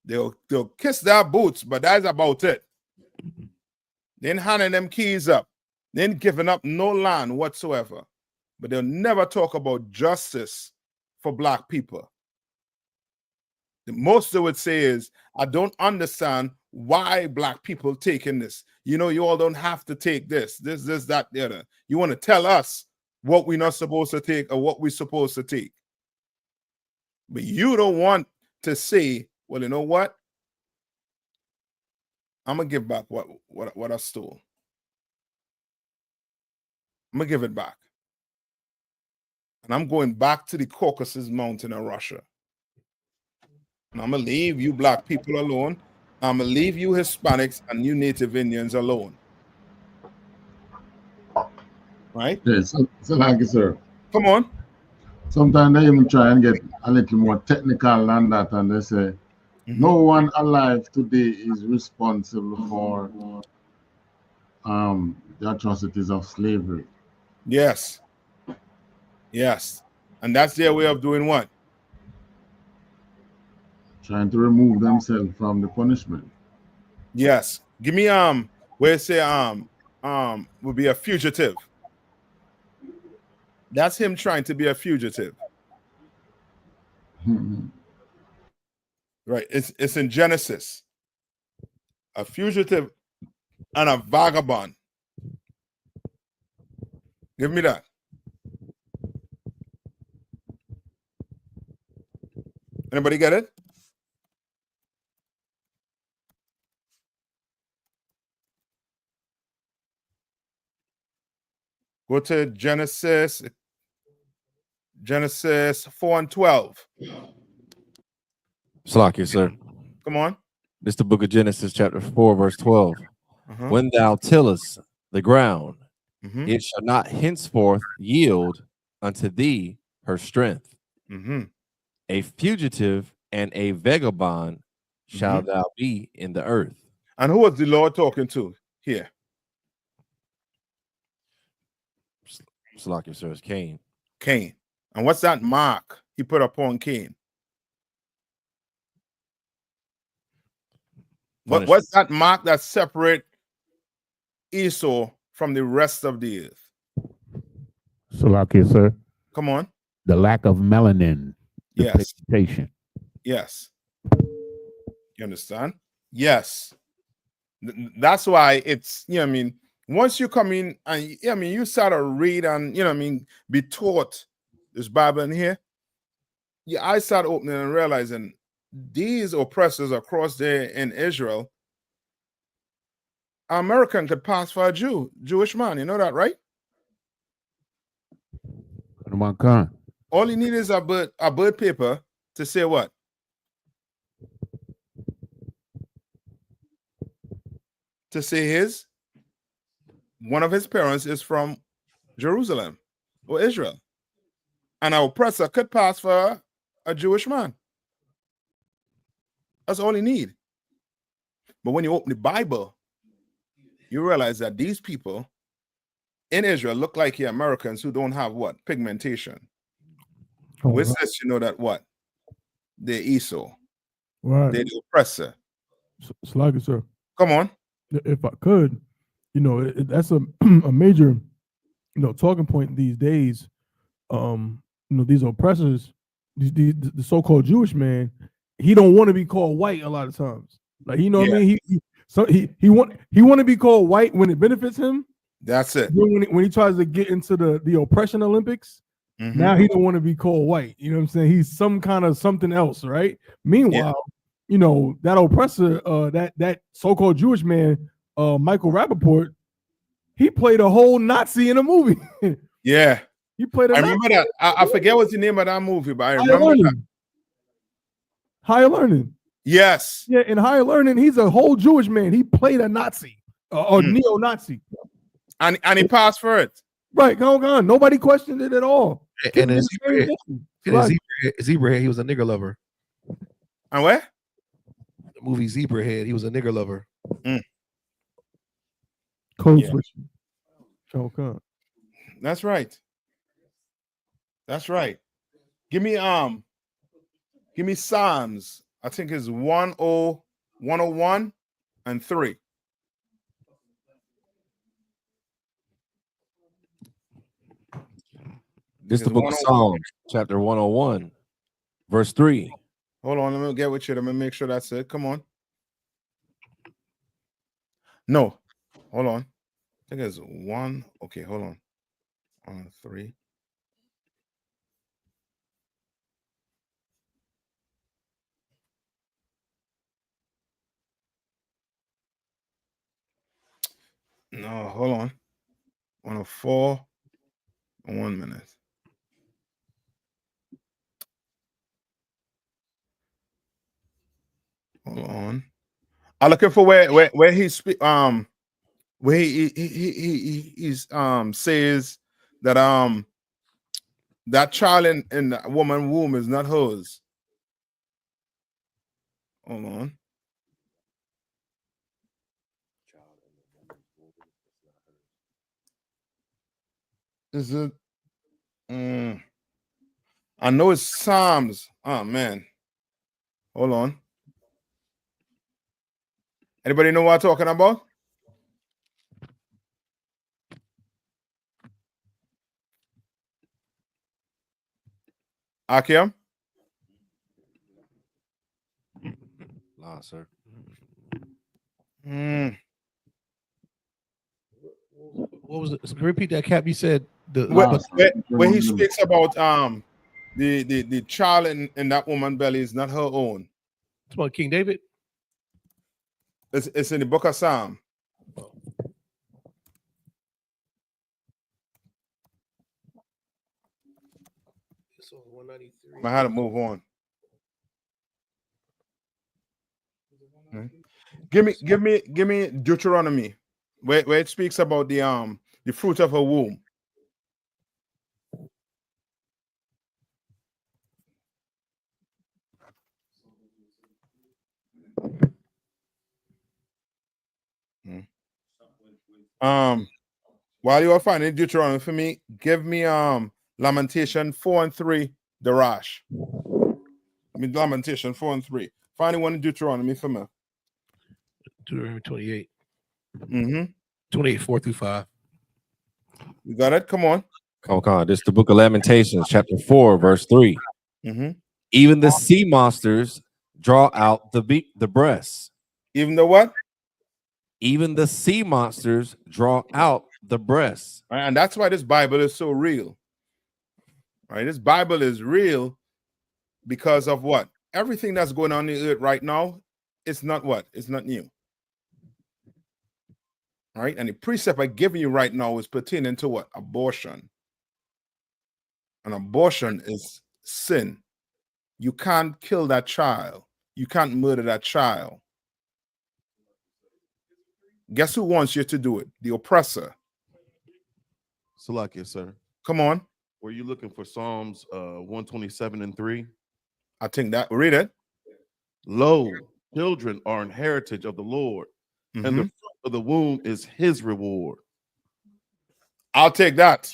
Speaker 6: They'll kiss their boots, but that's about it. Then handing them keys up. Then giving up no land whatsoever. But they'll never talk about justice for Black people. The most they would say is, I don't understand why Black people taking this. You know, you all don't have to take this, that, the other. You want to tell us what we're not supposed to take or what we're supposed to take. But you don't want to say, well, you know what? I'm going to give back what I stole. I'm going to give it back. And I'm going back to the Caucasus Mountain of Russia. And I'm going to leave you Black people alone. I'm going to leave you Hispanics and you Native Indians alone. Right?
Speaker 5: Yes, Salaki, sir.
Speaker 6: Come on.
Speaker 5: Sometimes they even try and get a little more technical than that, and they say, No one alive today is responsible for the atrocities of slavery.
Speaker 6: Yes. Yes. And that's their way of doing what?
Speaker 5: Trying to remove themselves from the punishment.
Speaker 6: Yes. Give me where it say would be a fugitive. That's him trying to be a fugitive. Right. It's in Genesis. A fugitive and a vagabond. Give me that. Anybody get it? Go to Genesis 4 and 12.
Speaker 3: Salakia, sir.
Speaker 6: Come on.
Speaker 3: This is the book of Genesis, chapter 4, verse 12.
Speaker 6: Uh-huh.
Speaker 3: When thou tillest the ground,
Speaker 6: Mhm.
Speaker 3: it shall not henceforth yield unto thee her strength.
Speaker 6: Mhm.
Speaker 3: A fugitive and a vagabond shall
Speaker 6: Mhm.
Speaker 3: thou be in the earth.
Speaker 6: And who was the Lord talking to here?
Speaker 3: Salakia, sir, is Cain.
Speaker 6: Cain. And what's that mark he put upon Cain? What's that mark that separate Esau from the rest of the earth?
Speaker 2: Salakia, sir.
Speaker 6: Come on.
Speaker 2: The lack of melanin. The
Speaker 6: Yes.
Speaker 2: pigmentation.
Speaker 6: Yes. You understand? Yes. That's why it's, you know what I mean, once you come in and, you know what I mean, you start to read and, you know what I mean, be taught this Bible in here, your eyes start opening and realizing these oppressors across there in Israel, American could pass for a Jewish man. You know that, right? All you need is a bird paper to say what? To say one of his parents is from Jerusalem or Israel. And an oppressor could pass for a Jewish man. That's all you need. But when you open the Bible, you realize that these people in Israel look like the Americans who don't have what? Pigmentation. Which lets you know that what? They're Esau.
Speaker 15: Right.
Speaker 6: They're the oppressor.
Speaker 15: Slaga, sir.
Speaker 6: Come on.
Speaker 15: If I could, that's a a major, talking point these days. These oppressors, the so-called Jewish man, he don't want to be called white a lot of times. Like, you know what I mean? He want to be called white when it benefits him.
Speaker 6: That's it.
Speaker 15: When he tries to get into the oppression Olympics, now he don't want to be called white. You know what I'm saying? He's some kind of something else, right? Meanwhile, that oppressor, that so-called Jewish man, Michael Rappaport, he played a whole Nazi in a movie.
Speaker 6: Yeah.
Speaker 15: He played a
Speaker 6: I remember
Speaker 15: Nazi.
Speaker 6: that. I forget what's the name of that movie, but I remember that.
Speaker 15: Higher Learning.
Speaker 6: Yes.
Speaker 15: Yeah, in Higher Learning, he's a whole Jewish man. He played a Nazi, or neo-Nazi.
Speaker 6: And he passed for it.
Speaker 15: Right, come on. Nobody questioned it at all.
Speaker 9: And in Zebrahead, he was a nigger lover.
Speaker 6: And where?
Speaker 9: The movie Zebrahead, he was a nigger lover.
Speaker 15: Code switching.
Speaker 6: That's right. That's right. Give me Psalms. I think it's 101 and 3.
Speaker 3: This is the book of Psalms, chapter 101, verse 3.
Speaker 6: Hold on, let me get with you. Let me make sure that's it. Come on. No, hold on. I think it's 1. Okay, hold on. 1 and 3. No, hold on. 104. 1 minute. Hold on. I'm looking for where he speak where he says that that child in the woman's womb is not hers. Hold on. Is it? I know it's Psalms. Oh man. Hold on. Anybody know what I'm talking about? Akim?
Speaker 3: Nah, sir.
Speaker 9: What was it? Repeat that, Cap. You said the
Speaker 6: Where he speaks about the child in that woman's belly is not her own.
Speaker 9: It's about King David.
Speaker 6: It's in the book of Psalm.
Speaker 9: So 193.
Speaker 6: I had to move on. Give me Deuteronomy, where it speaks about the fruit of her womb. While you are finding Deuteronomy for me, give me Lamentation 4 and 3, the Rash. Lamentation 4 and 3. Find one in Deuteronomy for me.
Speaker 9: Deuteronomy 28.
Speaker 6: 28,
Speaker 9: 4 through 5.
Speaker 6: You got it? Come on.
Speaker 3: Come on. This is the book of Lamentations, chapter 4, verse 3. Even the sea monsters draw out the breasts.
Speaker 6: Even the what?
Speaker 3: Even the sea monsters draw out the breasts.
Speaker 6: And that's why this Bible is so real. Right? This Bible is real because of what? Everything that's going on the earth right now, it's not what? It's not new. Right? And the precept I'm giving you right now is pertaining to what? Abortion. And abortion is sin. You can't kill that child. You can't murder that child. Guess who wants you to do it? The oppressor.
Speaker 4: Salakia, sir.
Speaker 6: Come on.
Speaker 4: Were you looking for Psalms 127 and 3?
Speaker 6: I think that. Read it.
Speaker 4: Lo, children are an heritage of the Lord, and the fruit of the womb is his reward.
Speaker 6: I'll take that.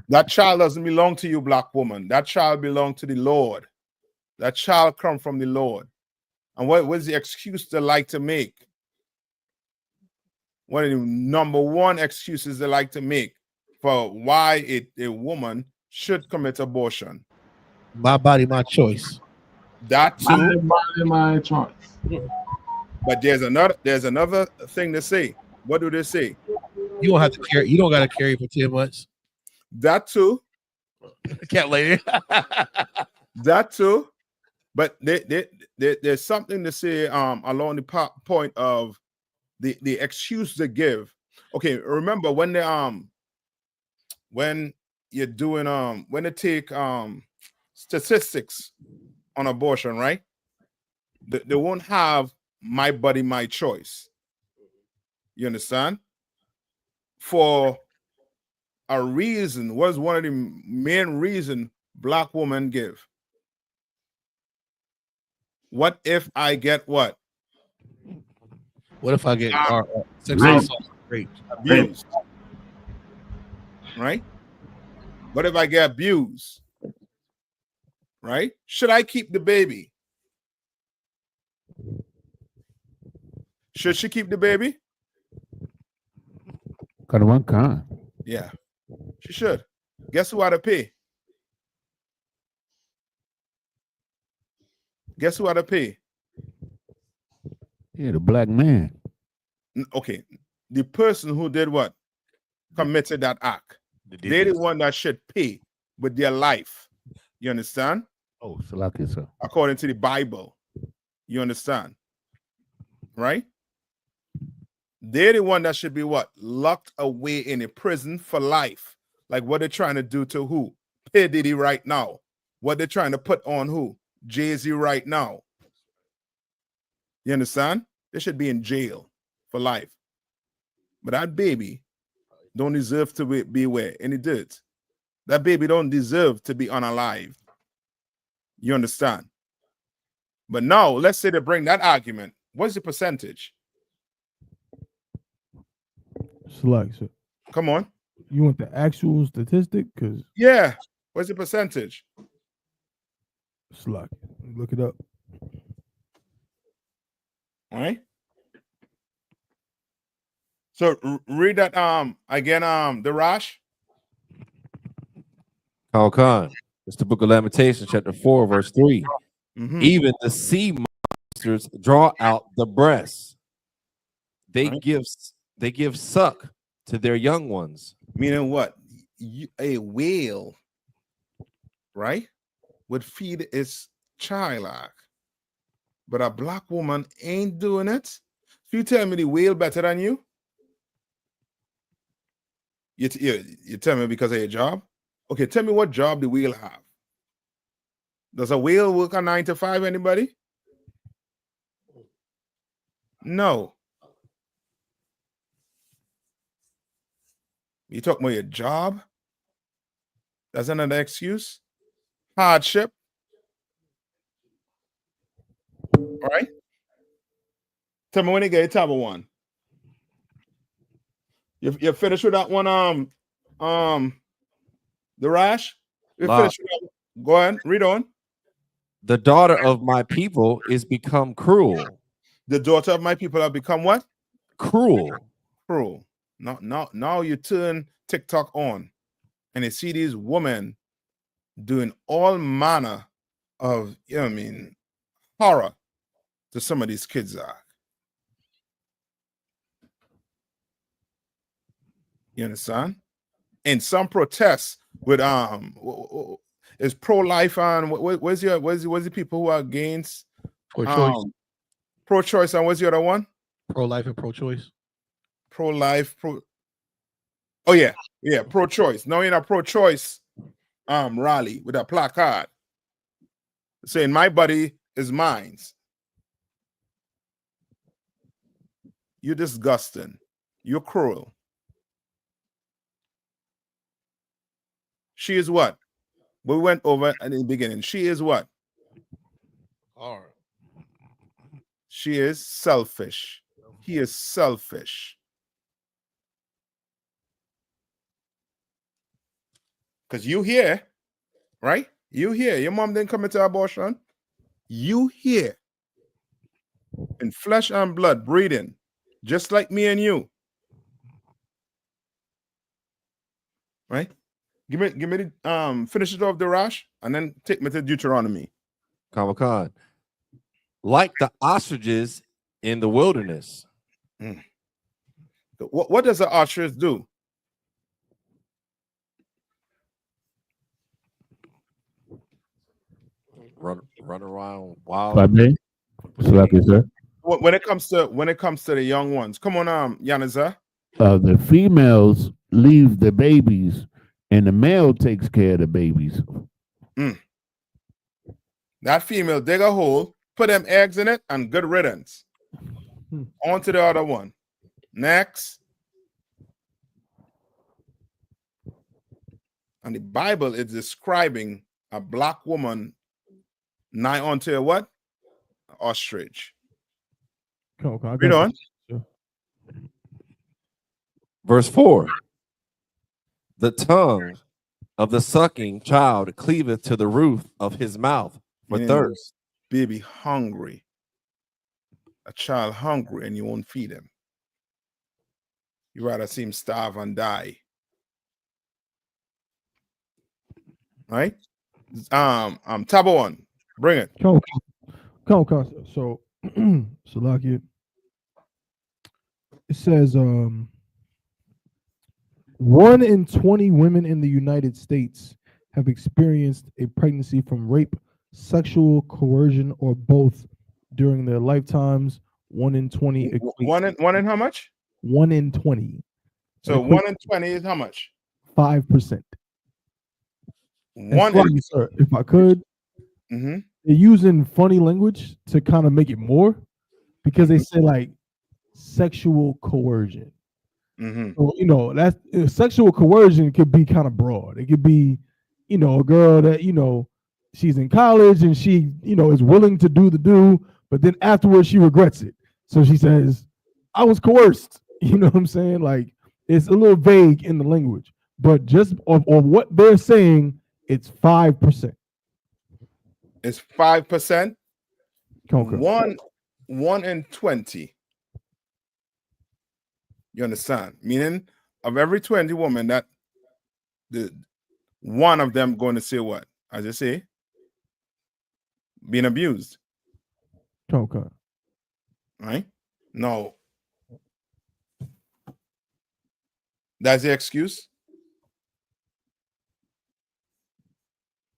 Speaker 6: That child doesn't belong to you, black woman. That child belongs to the Lord. That child come from the Lord. And what is the excuse they like to make? One of the number one excuses they like to make for why a woman should commit abortion.
Speaker 9: My body, my choice.
Speaker 6: That too.
Speaker 5: My choice.
Speaker 6: But there's another thing to say. What do they say?
Speaker 9: You don't have to carry. You don't got to carry for 10 months.
Speaker 6: That too.
Speaker 9: Cat lady.
Speaker 6: That too. But there's something to say along the point of the excuse they give. Okay, remember when you're doing when they take statistics on abortion, right? They won't have my body, my choice. You understand? For a reason, what's one of the main reason black women give? What if I get what?
Speaker 9: What if I get
Speaker 6: sexual
Speaker 9: assault, raped,
Speaker 6: abused? Right? What if I get abused? Right? Should I keep the baby? Should she keep the baby? Yeah, she should. Guess who had to pay? Guess who had to pay?
Speaker 2: Yeah, the black man.
Speaker 6: Okay, the person who did what? Committed that act. They're the one that should pay with their life. You understand?
Speaker 2: Oh, Salakia, sir.
Speaker 6: According to the Bible. You understand? Right? They're the one that should be what? Locked away in a prison for life. Like what they're trying to do to who? P. Diddy right now. What they're trying to put on who? Jay-Z right now. You understand? They should be in jail for life. But that baby don't deserve to be where? And it did. That baby don't deserve to be unalive. You understand? But now, let's say they bring that argument. What's the percentage?
Speaker 15: Select. So
Speaker 6: Come on.
Speaker 15: you want the actual statistic? Because
Speaker 6: Yeah. What's the percentage?
Speaker 15: select. Look it up.
Speaker 6: All right. So read that again, the Rash.
Speaker 3: Khan. It's the book of Lamentations, chapter 4, verse 3.
Speaker 6: Mhm.
Speaker 3: Even the sea monsters draw out the breasts. They
Speaker 6: Right.
Speaker 3: give suck to their young ones.
Speaker 6: Meaning what? A whale, right, would feed its child, but a black woman ain't doing it. So you tell me the whale better than you? You tell me because of your job? Okay, tell me what job the whale have. Does a whale work a 9 to 5, anybody? No. You talk about your job? That's another excuse. Hardship. All right. Tell me when you get your table one. You finished with that one, the Rash? You finished with that one? Go ahead, read on.
Speaker 3: The daughter of my people is become cruel.
Speaker 6: The daughter of my people have become what?
Speaker 3: Cruel.
Speaker 6: Cruel. Now you turn TikTok on and you see these women doing all manner of, horror to some of these kids are. You understand? In some protests with is pro-life and where's the people who are against
Speaker 9: Pro-choice.
Speaker 6: Pro-choice, and what's the other one?
Speaker 9: Pro-life and pro-choice.
Speaker 6: Pro-life, oh yeah, pro-choice. Now in a pro-choice rally with a placard saying my body is mine. You're disgusting. You're cruel. She is what? We went over in the beginning. She is what?
Speaker 9: All right.
Speaker 6: She is selfish. He is selfish. Because you hear, right? You hear. Your mom didn't commit to abortion. You hear. In flesh and blood, breathing. Just like me and you. Right? Give me the finish it off the Rash and then take me to Deuteronomy.
Speaker 3: Khan. Like the ostriches in the wilderness.
Speaker 6: What does the ostrich do?
Speaker 3: Run around wild.
Speaker 2: Sir.
Speaker 6: When it comes to the young ones, come on, Yanaza.
Speaker 2: The females leave the babies, and the male takes care of the babies.
Speaker 6: That female dig a hole, put them eggs in it, and good riddance. On to the other one. Next. And the Bible is describing a black woman nigh onto a what? Ostrich. Read on.
Speaker 3: Verse 4. The tongue of the sucking child cleaveth to the roof of his mouth for thirst.
Speaker 6: Baby hungry. A child hungry and you won't feed him. You rather see him starve and die. Right? Tabo one. Bring it.
Speaker 15: Come. So Salakia. It says 1 in 20 women in the United States have experienced a pregnancy from rape, sexual coercion, or both during their lifetimes. 1 in 20.
Speaker 6: One in how much?
Speaker 15: 1 in 20.
Speaker 6: So 1 in 20 is how much?
Speaker 15: 5%.
Speaker 6: One
Speaker 15: funny, sir, if I could, they're using funny language to kind of make it more, because they say like sexual coercion. So, that's sexual coercion could be kind of broad. It could be, a girl that, she's in college and she, is willing to do the do, but then afterwards she regrets it. So she says, I was coerced. You know what I'm saying? Like, it's a little vague in the language, but just of what they're saying, it's 5%.
Speaker 6: It's 5%.
Speaker 15: Okay.
Speaker 6: 1 in 20. You understand? Meaning, of every 20 women, that the one of them going to say what? As I say, being abused.
Speaker 15: Okay.
Speaker 6: Right? No. That's the excuse.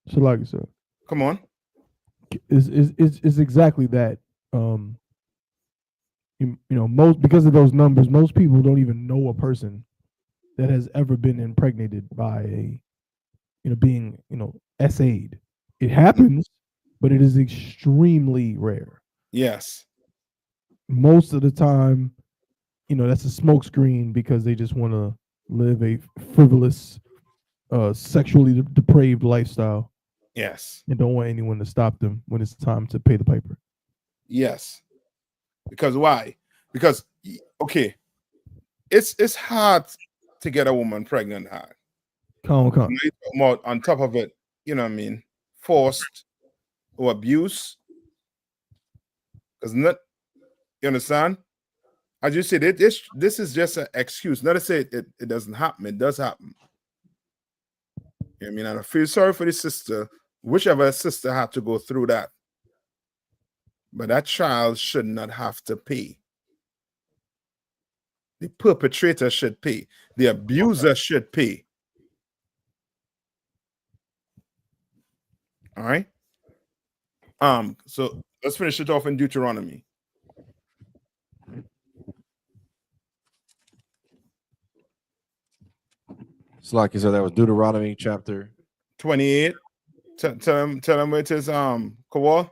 Speaker 15: So like I said,
Speaker 6: come on.
Speaker 15: It's exactly that. Most, because of those numbers, most people don't even know a person that has ever been impregnated by a, being, SA'd. It happens, but it is extremely rare.
Speaker 6: Yes.
Speaker 15: Most of the time, that's a smokescreen because they just want to live a frivolous, sexually depraved lifestyle.
Speaker 6: Yes.
Speaker 15: And don't want anyone to stop them when it's time to pay the piper.
Speaker 6: Yes. Because why? Because, okay, it's hard to get a woman pregnant hard.
Speaker 15: Come.
Speaker 6: More on top of it, you know what I mean, forced or abuse. Because not, you understand? As you said, this is just an excuse. Not to say it doesn't happen. It does happen. You know what I mean? And I feel sorry for the sister, whichever sister had to go through that. But that child should not have to pay. The perpetrator should pay. The abuser should pay. All right. So let's finish it off in Deuteronomy.
Speaker 3: It's like you said, that was Deuteronomy chapter
Speaker 6: 28. Tell them where it is. Kawal.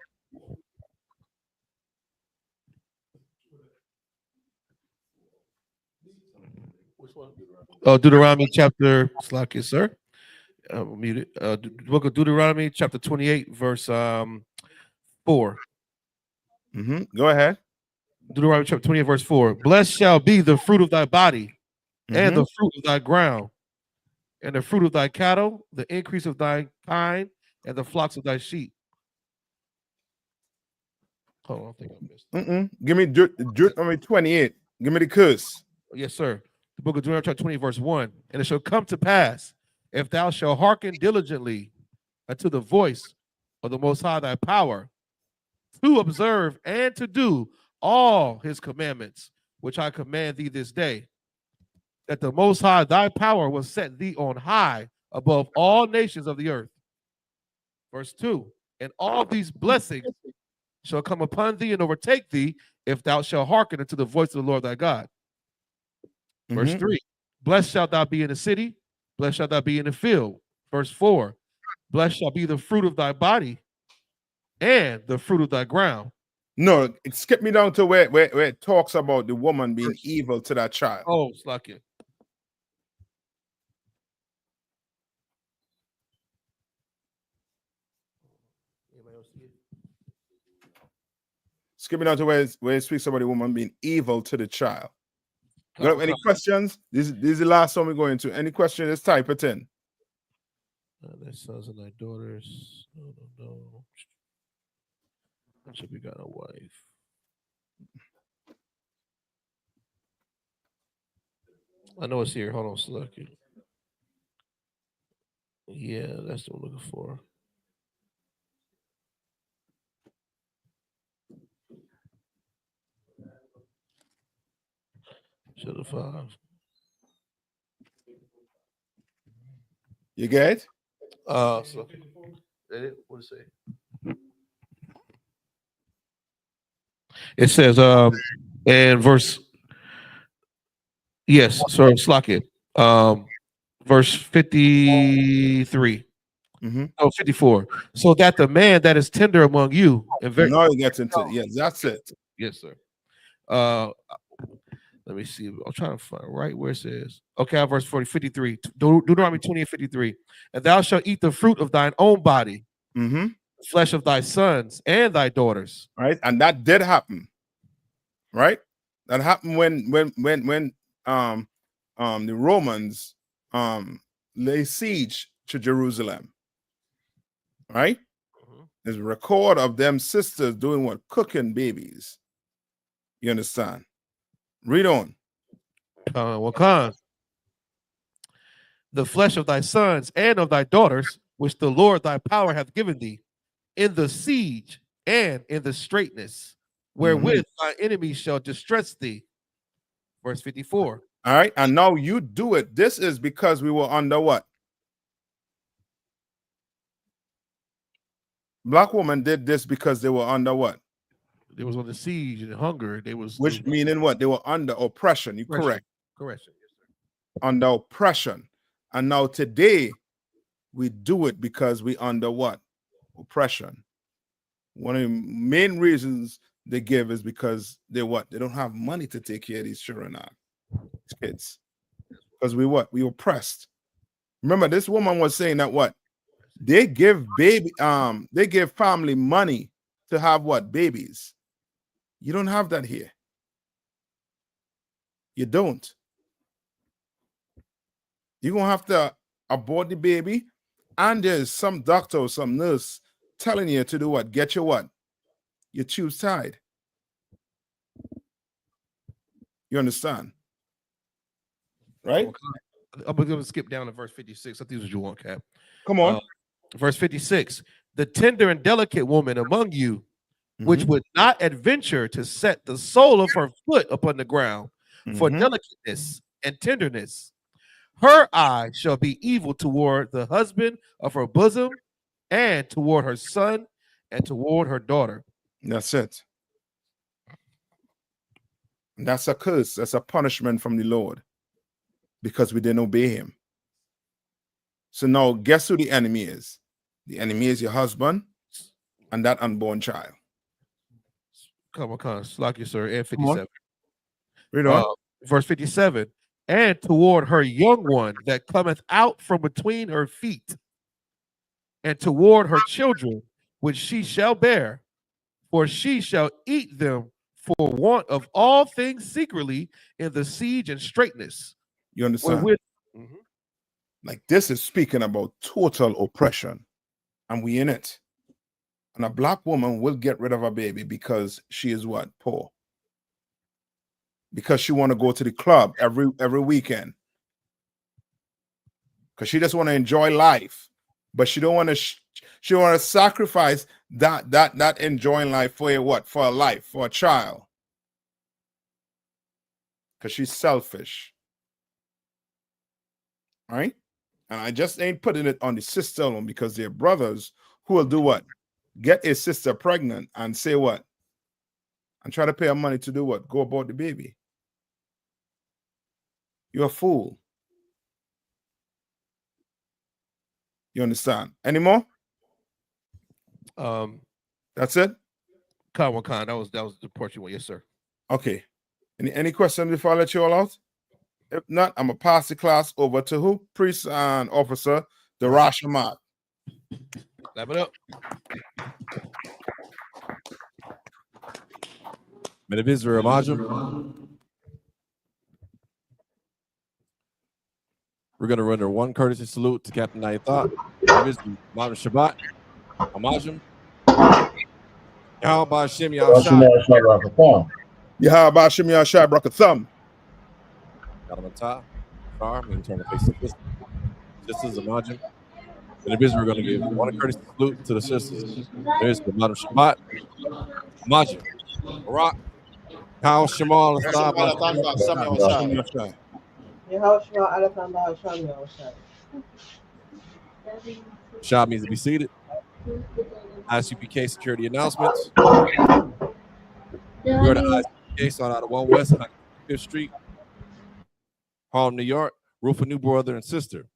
Speaker 9: Deuteronomy chapter, slack it, sir. Mute it. The book of Deuteronomy, chapter 28, verse 4.
Speaker 6: Go ahead.
Speaker 9: Deuteronomy chapter 28, verse 4. Blessed shall be the fruit of thy body, and the fruit of thy ground, and the fruit of thy cattle, the increase of thy kind, and the flocks of thy sheep. Hold on, I think I missed.
Speaker 6: Give me Deuteronomy 28. Give me the curse.
Speaker 9: Yes, sir. The book of Deuteronomy chapter 20, verse 1. And it shall come to pass, if thou shalt hearken diligently unto the voice of the Most High thy power, to observe and to do all his commandments, which I command thee this day, that the Most High thy power will set thee on high above all nations of the earth. Verse 2. And all these blessings shall come upon thee and overtake thee, if thou shalt hearken unto the voice of the Lord thy God. Verse 3. Blessed shalt thou be in the city, blessed shalt thou be in the field. Verse 4. Blessed shall be the fruit of thy body and the fruit of thy ground.
Speaker 6: No, skip me down to where it talks about the woman being evil to that child.
Speaker 9: Oh, slack it.
Speaker 6: Skip me down to where it speaks about the woman being evil to the child. Got any questions? This is the last one we're going to. Any questions? Just type it in.
Speaker 9: Thy sons and thy daughters. No. Should we got a wife? I know it's here. Hold on, select it. Yeah, that's what I'm looking for. Should have 5.
Speaker 6: You get it?
Speaker 9: So what does it say? It says in verse, yes, sorry, slack it. Verse 53. Oh, 54. So that the man that is tender among you and very
Speaker 6: now you get into it. Yes, that's it.
Speaker 9: Yes, sir. Let me see. I'm trying to find right where it says. Okay, verse 53. Deuteronomy 20 and 53. And thou shalt eat the fruit of thine own body, flesh of thy sons and thy daughters.
Speaker 6: Right, and that did happen. Right, that happened when the Romans lay siege to Jerusalem. Right, there's a record of them sisters doing what? Cooking babies. You understand? Read on.
Speaker 9: Wakan. The flesh of thy sons and of thy daughters, which the Lord thy power hath given thee, in the siege and in the straitness, wherewith thy enemies shall distress thee. Verse 54.
Speaker 6: All right, and now you do it. This is because we were under what? Black women did this because they were under what?
Speaker 9: They was on the siege and hunger.
Speaker 6: Which meaning what? They were under oppression. You correct?
Speaker 9: Correction. Yes, sir.
Speaker 6: Under oppression. And now today we do it because we under what? Oppression. One of the main reasons they give is because they what? They don't have money to take care of these children now. These kids. Because we what? We oppressed. Remember, this woman was saying that what? They give they give family money to have what? Babies. You don't have that here. You don't. You're gonna have to abort the baby, and there's some doctor or some nurse telling you to do what? Get your what? Your tubes tied. You understand? Right?
Speaker 9: I'm going to skip down to verse 56. I think this is what you want, Cap.
Speaker 6: Come on.
Speaker 9: Verse 56. The tender and delicate woman among you, which would not adventure to set the sole of her foot upon the ground for delicateness and tenderness, her eye shall be evil toward the husband of her bosom, and toward her son, and toward her daughter.
Speaker 6: That's it. That's a curse. That's a punishment from the Lord because we didn't obey him. So now guess who the enemy is? The enemy is your husband and that unborn child.
Speaker 9: Come on, slack you, sir. And 57.
Speaker 6: Read on.
Speaker 9: Verse 57. And toward her young one that cometh out from between her feet, and toward her children, which she shall bear, for she shall eat them for want of all things secretly in the siege and straitness.
Speaker 6: You understand?
Speaker 9: Wherewith,
Speaker 6: like this is speaking about total oppression, and we in it. And a black woman will get rid of a baby because she is what? Poor. Because she want to go to the club every weekend. Because she just want to enjoy life, but she don't want to. She want to sacrifice that enjoying life for a what? For a life, for a child. Because she's selfish. All right? And I just ain't putting it on the sister alone because they're brothers who will do what? Get a sister pregnant and say what? And try to pay her money to do what? Go abort the baby. You're a fool. You understand? Any more? That's it?
Speaker 9: Khan. That was the portion one. Yes, sir.
Speaker 6: Okay. Any questions before I let you all out? If not, I'm going to pass the class over to who? Priest and officer, the Rashamat.
Speaker 9: Clap it up.
Speaker 3: Men of Israel, Majum. We're going to render one courtesy salute to Captain Naithot, Modern Shabbat, Amajim. Yahweh Hashem Yahshua.
Speaker 6: Yahweh Hashem Yahshua Brakatham.
Speaker 3: Galamata. Far, we turn the face of this. Sisters, Amajim. Men of Israel, we're going to give one courtesy salute to the sisters. There's the Modern Shabbat, Amajim. Barak. How Shemal Shab means to be seated. I.S.U.P.K security announcements. We are the I.S.U.P.K sought out of 1 West 5th Street, Harlem, New York. Roof a new brother and sister.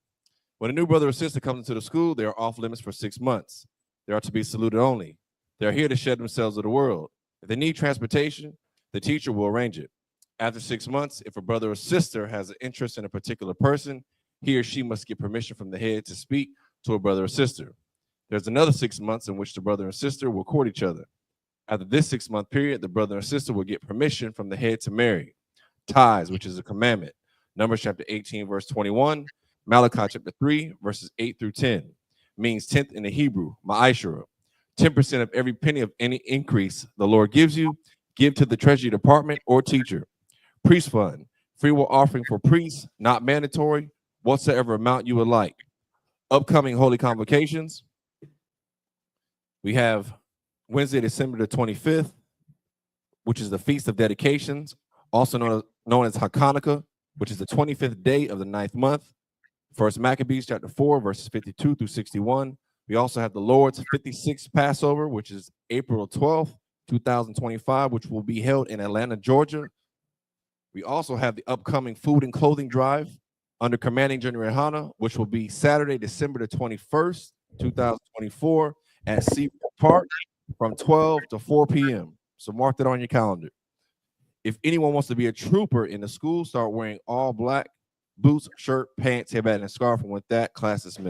Speaker 3: When a new brother or sister comes into the school, they are off limits for 6 months. They are to be saluted only. They are here to shed themselves of the world. If they need transportation, the teacher will arrange it. After 6 months, if a brother or sister has an interest in a particular person, he or she must get permission from the head to speak to a brother or sister. There's another 6 months in which the brother and sister will court each other. After this 6-month period, the brother and sister will get permission from the head to marry. Tithes, which is a commandment. Numbers chapter 18, verse 21. Malachi chapter 3, verses 8 through 10. Means 10th in the Hebrew, ma'ashara. 10% of every penny of any increase the Lord gives you, give to the treasury department or teacher. Priest fund, free will offering for priests, not mandatory, whatsoever amount you would like. Upcoming holy convocations. We have Wednesday, December the 25th, which is the Feast of Dedications, also known as Hanukkah, which is the 25th day of the 9th month. First Maccabees chapter 4, verses 52 through 61. We also have the Lord's 56th Passover, which is April 12th, 2025, which will be held in Atlanta, Georgia. We also have the upcoming food and clothing drive under Commanding General YAHANNA, which will be Saturday, December the 21st, 2024 at Seaport Park from 12 to 4 p.m. So mark that on your calendar. If anyone wants to be a trooper in the school, start wearing all black boots, shirt, pants, headband, and scarf. And with that, class is dismissed.